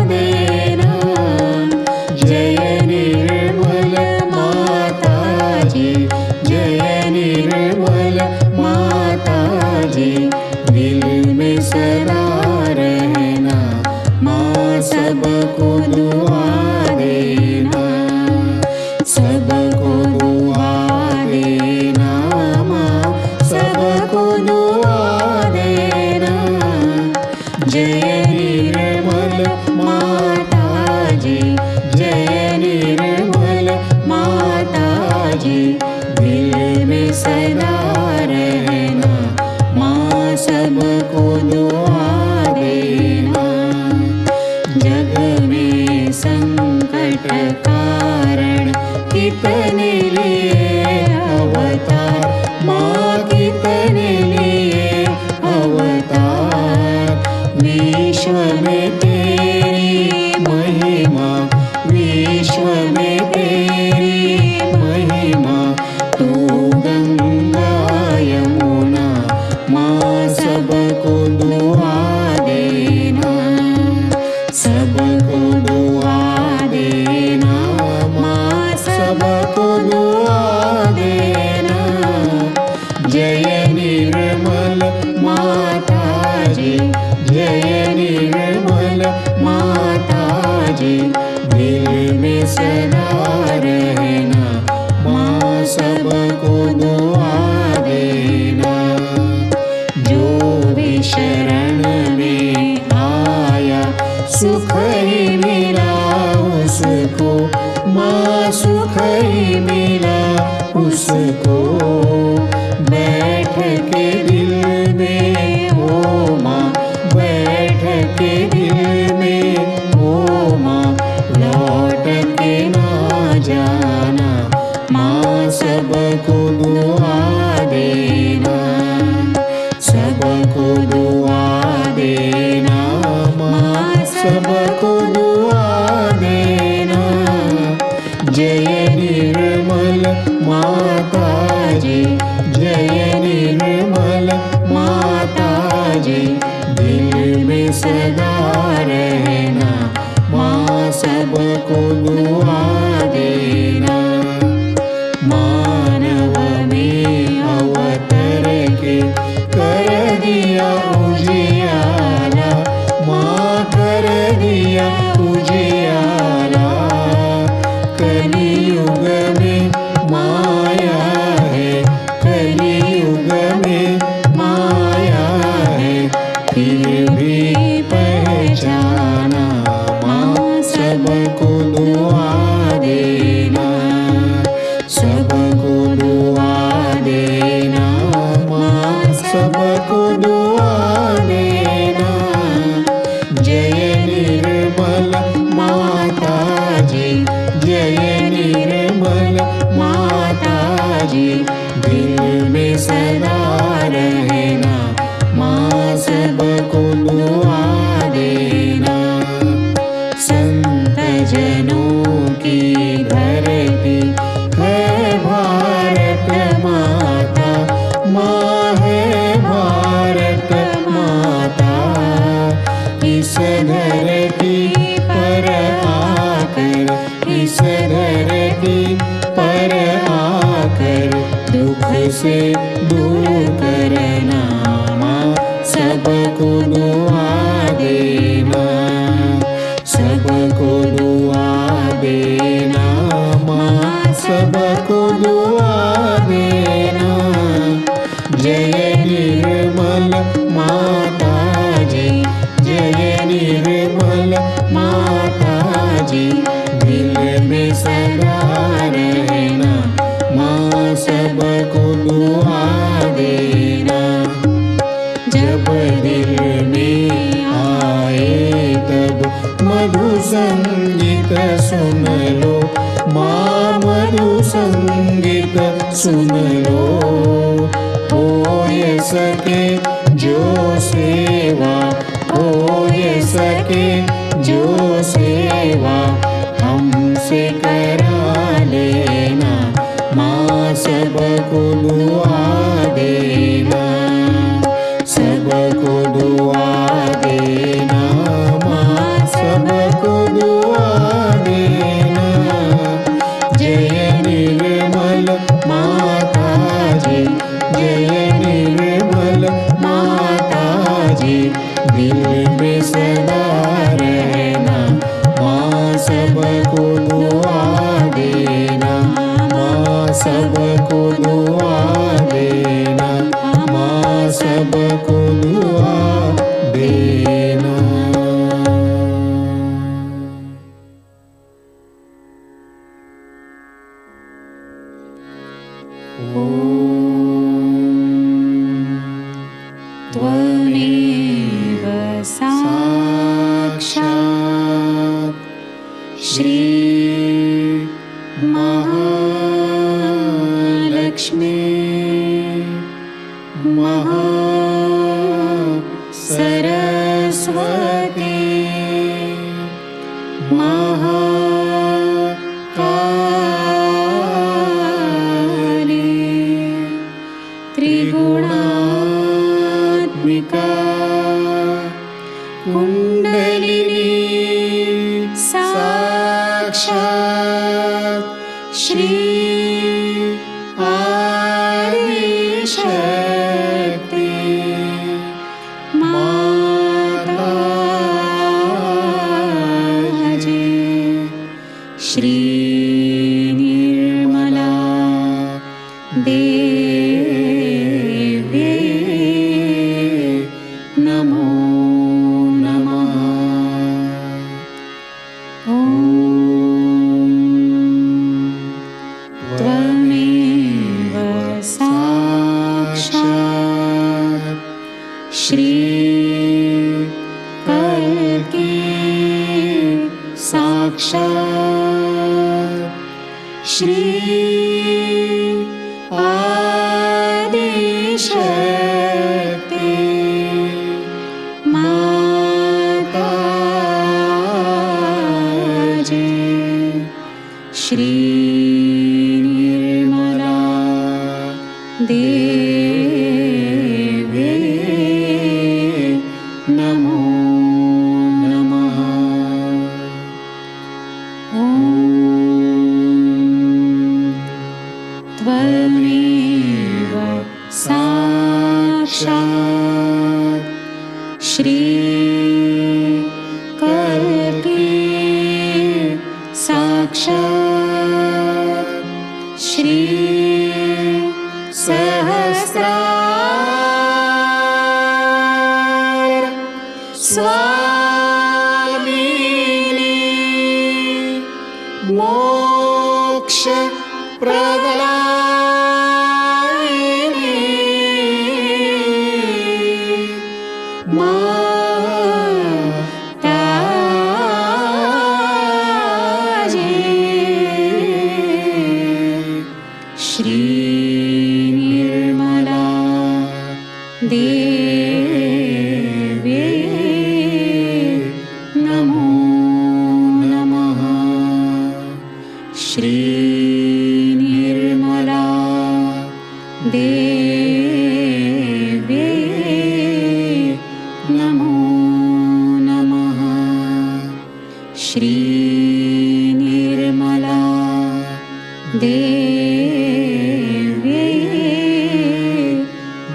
देना। जय निर्मल माताजी, जय निर्मल माताजी। दिल में सदा रहना माँ, सबको दुआ देना, सबको दुआ देना माँ, सबको दुआ देना। जय निर्मल माताजी, जय निर्मल माताजी। दिल में सदा रहना माँ, सबको दुआ देना। जग में संकट कारण कितने लिए अवतार माँ, कितने लिए अवतार। विश्व में तेरी महिमा, विश्व में तेरी महिमा। तू गंगा यमुना माँ, सबको दुआ देना, सबको दुआ देना माँ, सबको दुआ देना। जय निर्मल माताजी, जय निर्मल माताजी। दिल में सदा रहना माँ, सबको दुआ देना। जो भी शरण में आया सुख ही मिला उसको माँ, सुख ही मिला उसको। बैठ के दिल में ओ माँ, बैठ के दिल में ओ माँ। लौट के ना जाना माँ, सबको दुआ देना, सबको दुआ देना माँ, सबको दुआ देना। जय निर्मल माताजी, जी, जय निर्मल माता जी, दिल में सदा रहना माँ सबको दुआ देना। मानव में अवतर के कर दिया उजियारा, माँ कर दिया उजियारा। कलियुग में माया है, कलियुग में माया है, फिर भी पहचाना माँ सबको दुआ देना, सबको दुआ देना माँ सबको दुआ देना। जय निर्मल माता जी, जय निर्मल माता जी, दिल में सदा रहना माँ सबको दुआ देना। संत जनों की धरती है भारत माता, माँ है भारत माता। इस धरती पर आकर, इस धरती पर आकर दुख से दूर करना माँ सबको दुआ देना, सबको दुआ देना माँ सबको दुआ देना। जय निर्मल माता जी, जय निर्मल माता जी, दिल में सदा रहना माँ सबको दुआ देना। जब दिल में आए तब मधु संगीत सुन लो माँ, मधु संगीत सुन लो। हो ये सके जो सेवा, हो ये सके जो सेवा, हमसे करा लेना माँ सबको दुआ देना, सबको दुआ देना माँ सबको दुआ देना। जय निर्मल माता जी, जय निर्मल माता जी, दिल में सदा रहना माँ सबको दुआ देना, माँ सबको दुआ देना, माँ सबको दुआ देना। त्वमेव साक्षात् श्री महालक्ष्मी सरस्वती महाकाली त्रिगुणात्मिका कुंडलिनी साक्षात् श्री आदिशक्ति माताजी श्री निर्मला देवी नमो नमः। त्वमेव साक्षात् श्री कल्की साक्षात् श्री आदिशक्ति माताजी श्री निर्मला देवे नमो नमः। ॐ त्वमेव साक्षात् श्री कल्के साक्षात् श्री सहस्रार स्वामिनी मोक्ष प्रदायिनी माताजी श्री निर्मला देवे नमो नमः। श्री निर्मला देवे नमो नमः। श्री निर्मला देवे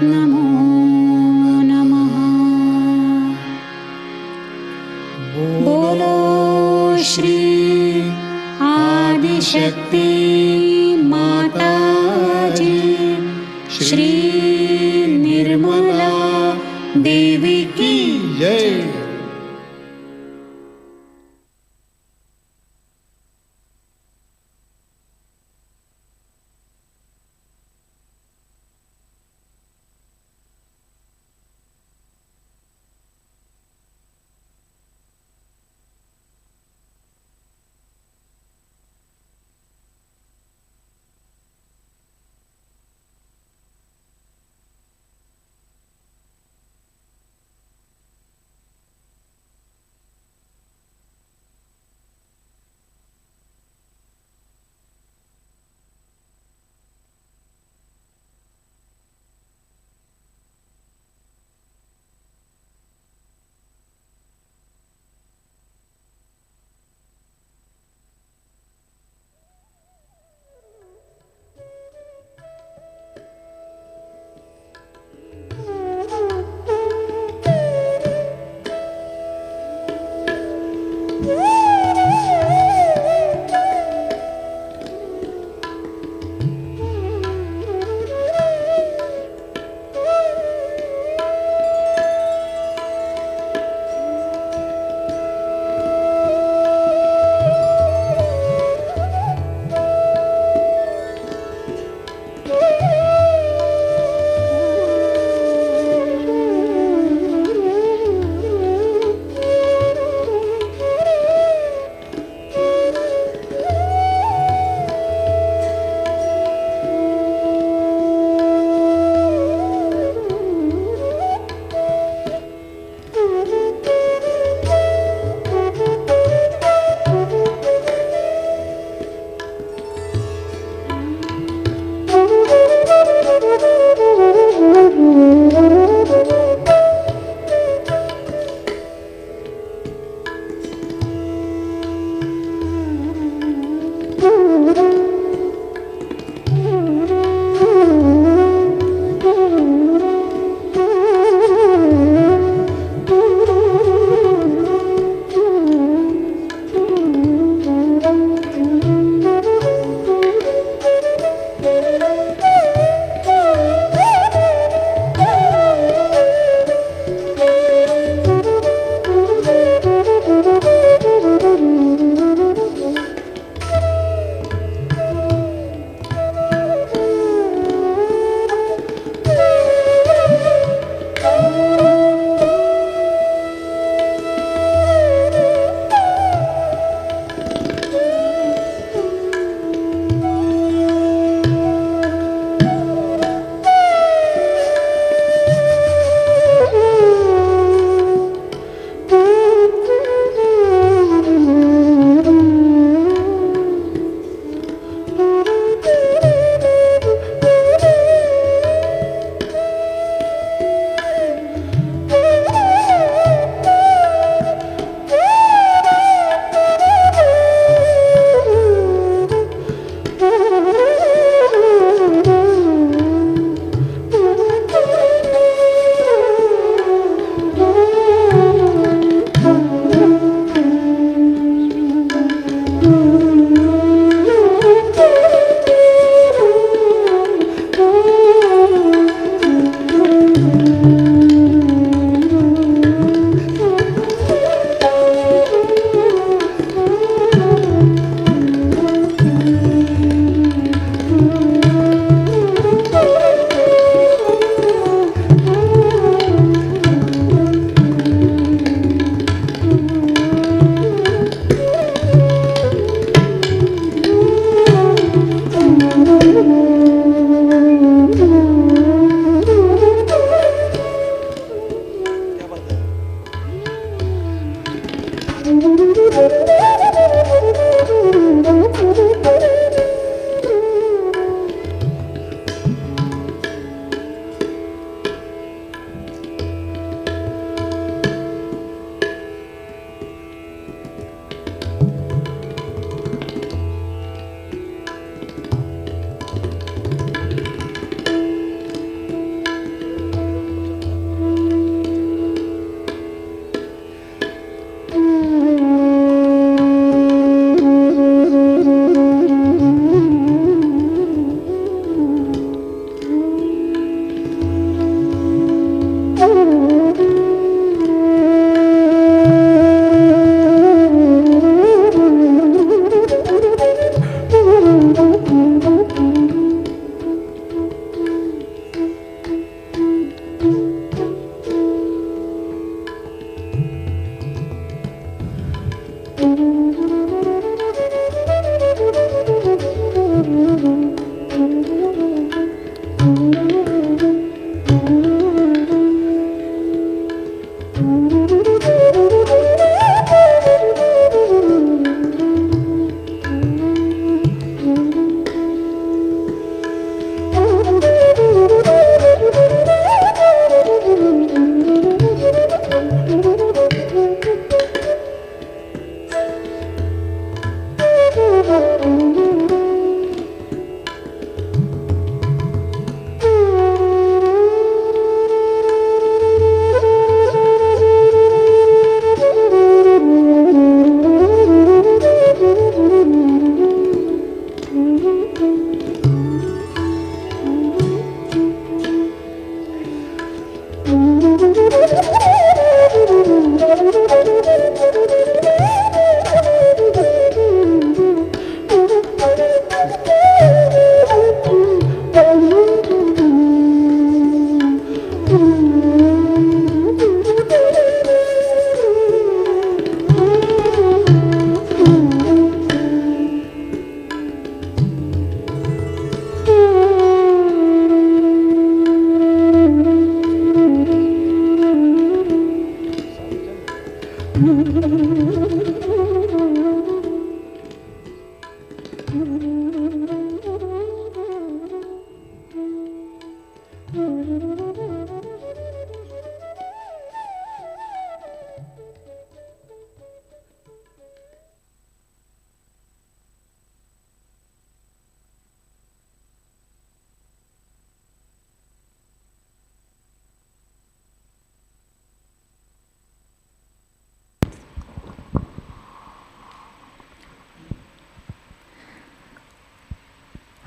नमो नमः। बोलो श्री आदिशक्ति माताजी श्री निर्मला देवी की जय।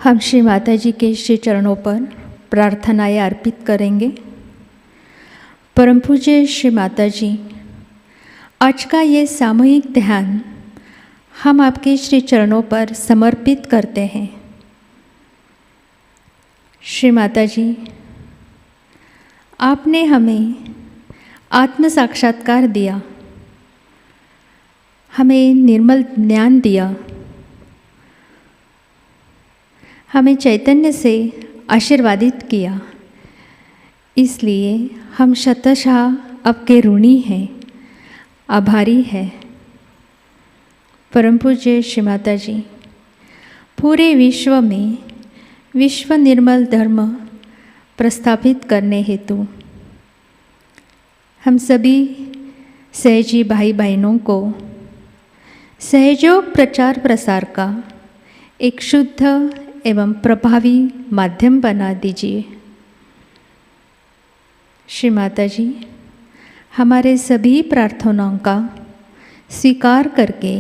हम श्री माताजी के श्री चरणों पर प्रार्थनाएं अर्पित करेंगे। परम पूज्य श्री माताजी, आज का ये सामूहिक ध्यान हम आपके श्री चरणों पर समर्पित करते हैं। श्री माताजी, आपने हमें आत्म साक्षात्कार दिया, हमें निर्मल ज्ञान दिया, हमें चैतन्य से आशीर्वादित किया। इसलिए हम शतशः आपके ऋणी हैं, आभारी हैं। परम पूज्य श्री माताजी, पूरे विश्व में विश्व निर्मल धर्म प्रस्थापित करने हेतु हम सभी सहजी भाई बहनों को सहयोग प्रचार प्रसार का एक शुद्ध एवं प्रभावी माध्यम बना दीजिए। श्री माताजी, हमारे सभी प्रार्थनाओं का स्वीकार करके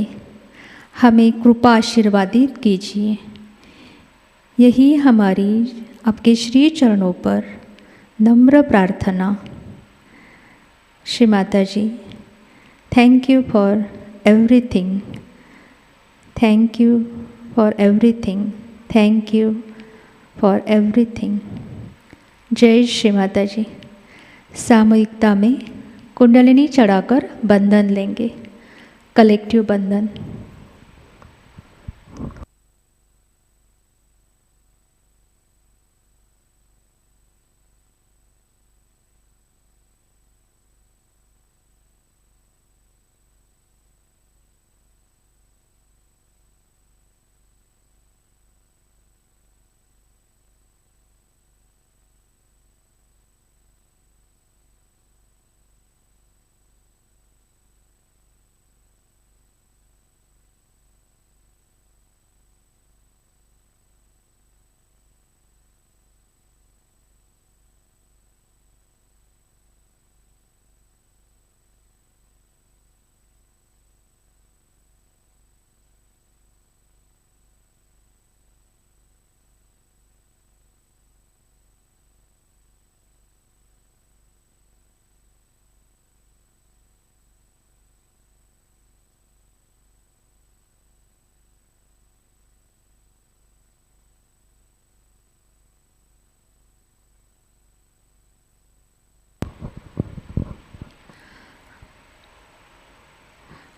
हमें कृपा आशीर्वादित कीजिए। यही हमारी आपके श्री चरणों पर नम्र प्रार्थना। श्री माताजी, thank you for everything, thank you for everything, thank you for everything. जय श्री माता जी। सामूहिकता में कुंडलिनी चढ़ाकर बंधन लेंगे, कलेक्टिव बंधन।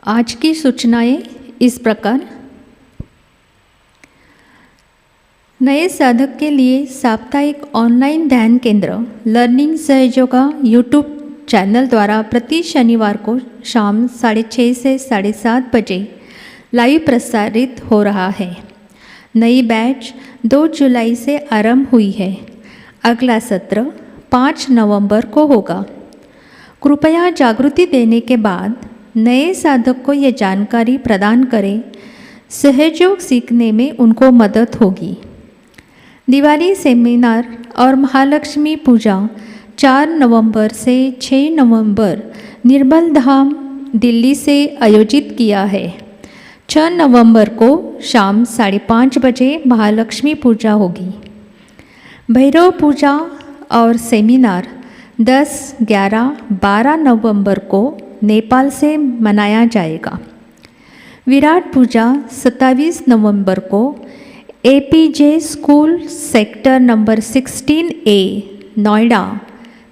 आज की सूचनाएं इस प्रकार। नए साधक के लिए साप्ताहिक ऑनलाइन ध्यान केंद्र लर्निंग सहयोगा यूट्यूब चैनल द्वारा प्रति शनिवार को शाम 6:30 से 7:30 बजे लाइव प्रसारित हो रहा है। नई बैच 2 जुलाई से आरंभ हुई है। अगला सत्र 5 नवंबर को होगा। कृपया जागृति देने के बाद नए साधक को ये जानकारी प्रदान करें, सहयोग सीखने में उनको मदद होगी। दिवाली सेमिनार और महालक्ष्मी पूजा 4 नवंबर से 6 नवंबर निर्मल धाम दिल्ली से आयोजित किया है। 6 नवंबर को शाम 5:30 बजे महालक्ष्मी पूजा होगी। भैरव पूजा और सेमिनार 10, 11, 12 नवंबर को नेपाल से मनाया जाएगा। विराट पूजा 27 नवंबर को APJ school sector number 16A Noida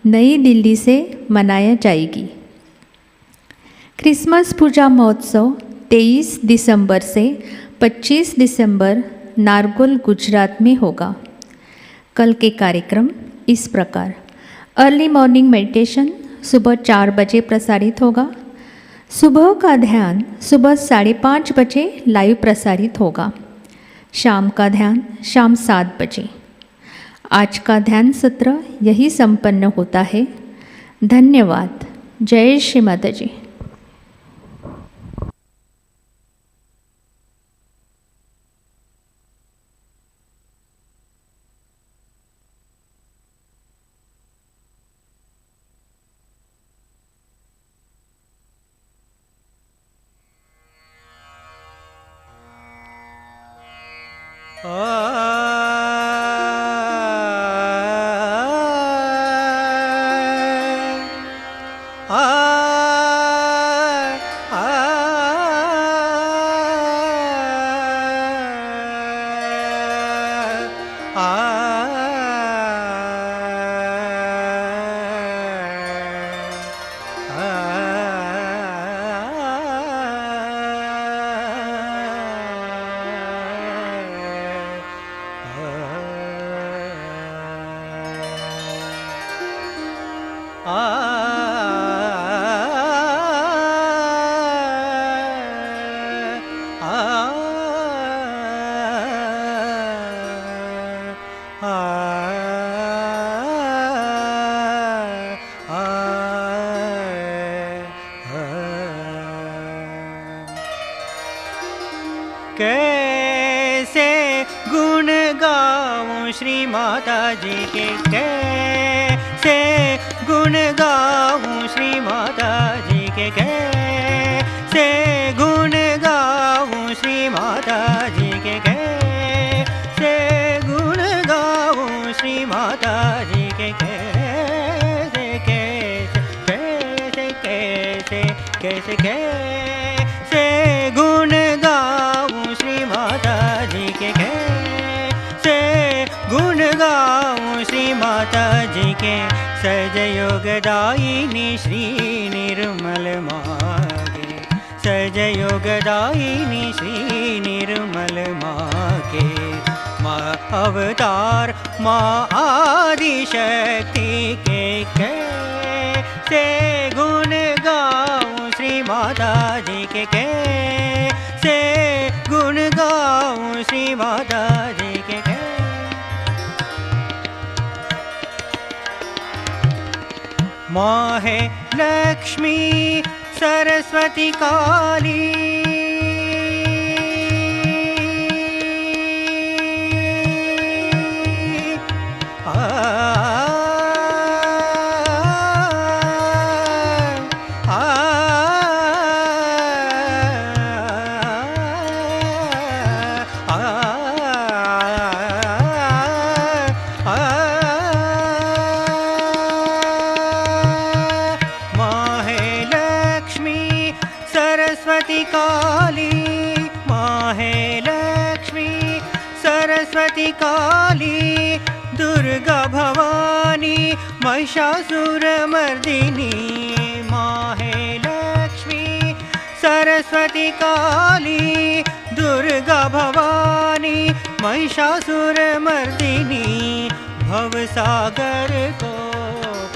नई दिल्ली से मनाया जाएगी। क्रिसमस पूजा महोत्सव 23 दिसंबर से 25 दिसंबर नारगोल गुजरात में होगा। कल के कार्यक्रम इस प्रकार: अर्ली मॉर्निंग मेडिटेशन सुबह 4 बजे प्रसारित होगा। सुबह का ध्यान सुबह 5:30 बजे लाइव प्रसारित होगा। शाम का ध्यान शाम 7 बजे। आज का ध्यान सत्र यही संपन्न होता है। धन्यवाद। जय श्री माताजी। कैसे गुण गाऊं श्री माताजी के, कैसे गुण गाऊं श्री माताजी के, कैसे गुण गाऊं श्री माताजी के, कैसे गुण गाऊं श्री माताजी के, कैसे कैसे कैसे कैसे कैसे गुण गाऊं श्री माताजी के, कैसे गुण गाऊं श्री माताजी के। सहजयोगदायिनी श्री निर्मल मागे, सहजयोगदायिनी श्री निर्मल मागे। माँ अवतार माँ आदिशक्ति के, कैसे गुण गाऊं श्री माताजी के, कैसे गुण गाऊं श्री माताजी के। माँ है लक्ष्मी सरस्वती काली, सरस्वती काली, दुर्गा भवानी महिषासुरमर्दिनी। माँ है लक्ष्मी सरस्वती काली, दुर्गा भवानी महिषासुरमर्दिनी। भवसागर को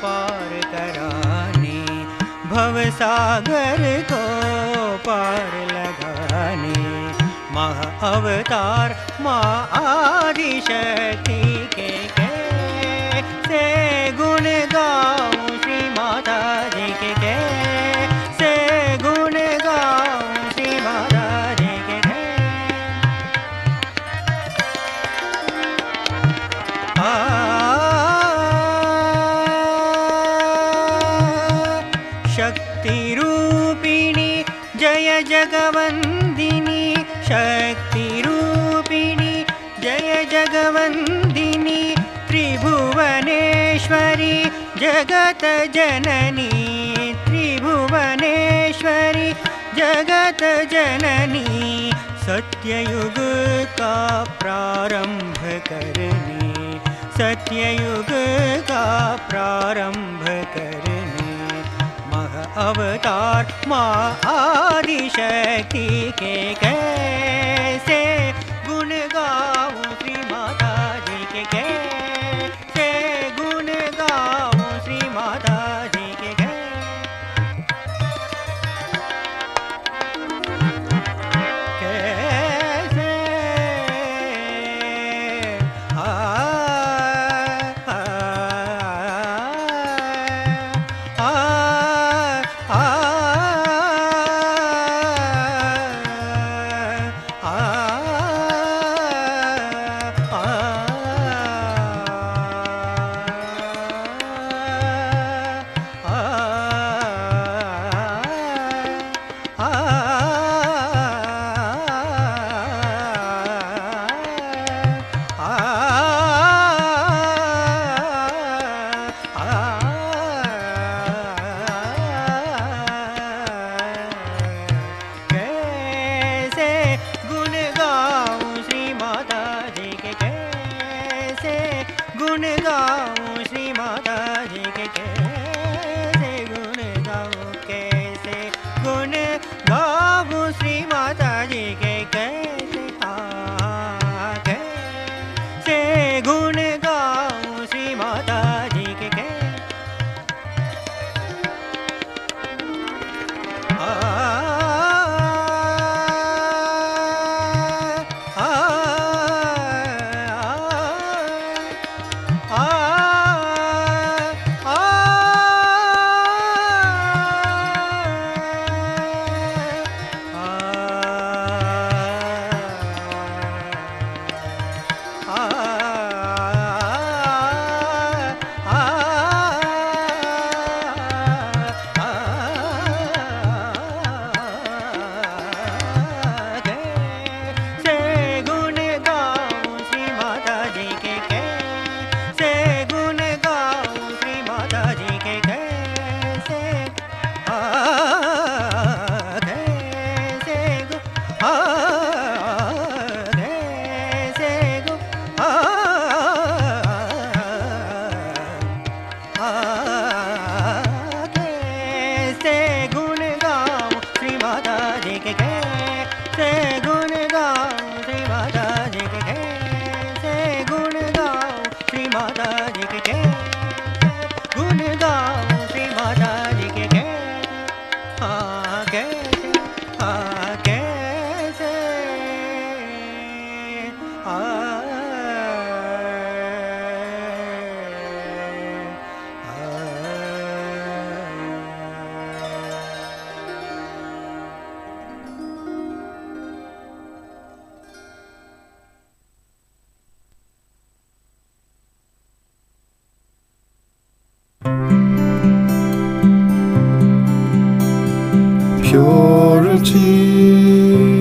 पार कराने, भवसागर को पार लगाने। माँ अवतार माँ आदिशक्ति के, कैसे गुण गाऊं श्री माताजी के, कैसे गुण गाऊं श्री माताजी के। शक्ति रूपिणी जय जगवंदिनी, जगवन्दिनी त्रिभुवनेश्वरी जगत जननी त्रिभुवनेश्वरी जगत जननी सत्ययुग का प्रारंभ करने सत्ययुग का प्रारंभ करने महा अवतार माँ आदिशक्ति के कैसे गुण गाऊं श्री माता जी के कैसे गुण गाऊं श्री माता जी के कैसे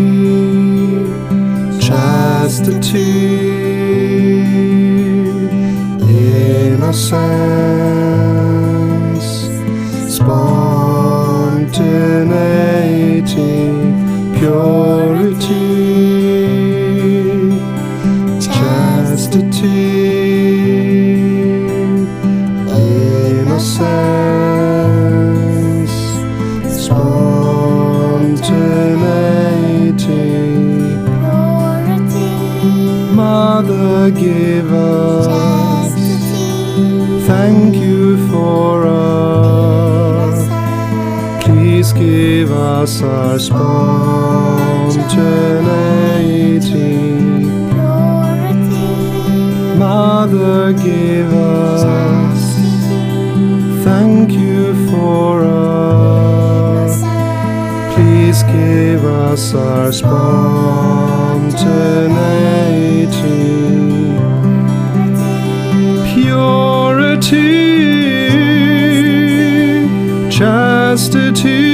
Purity, chastity, innocence, spontaneity, purity, chastity, innocence, spontaneity, Mother, give us, thank you for us, please give us our spontaneity, Mother, give us, thank you for us, please give us our spontaneity. Purity, chastity,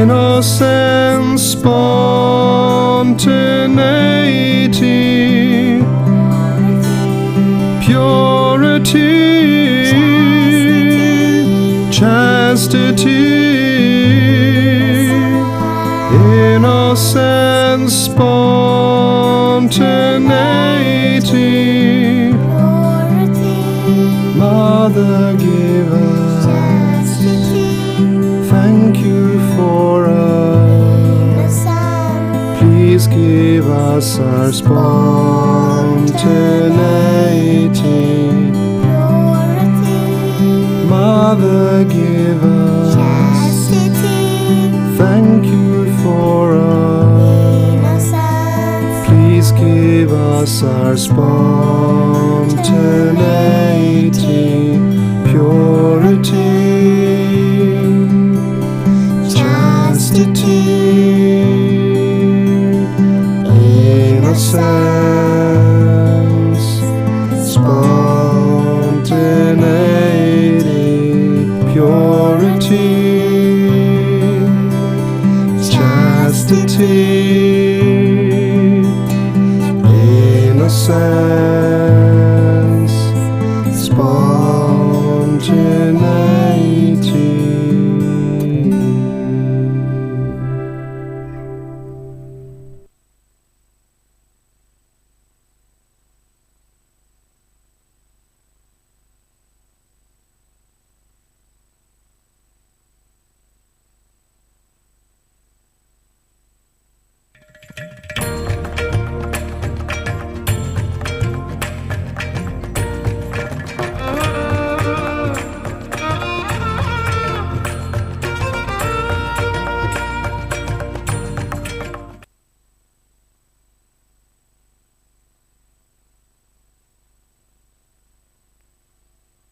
innocence, spontaneity, purity, chastity, innocence, spontaneity. Mother, give us, thank you for us. Please give us our spontaneity. Mother, give us, thank you for us. Please give us our spontaneity, purity, chastity, innocence, spontaneity, purity, chastity, innocence,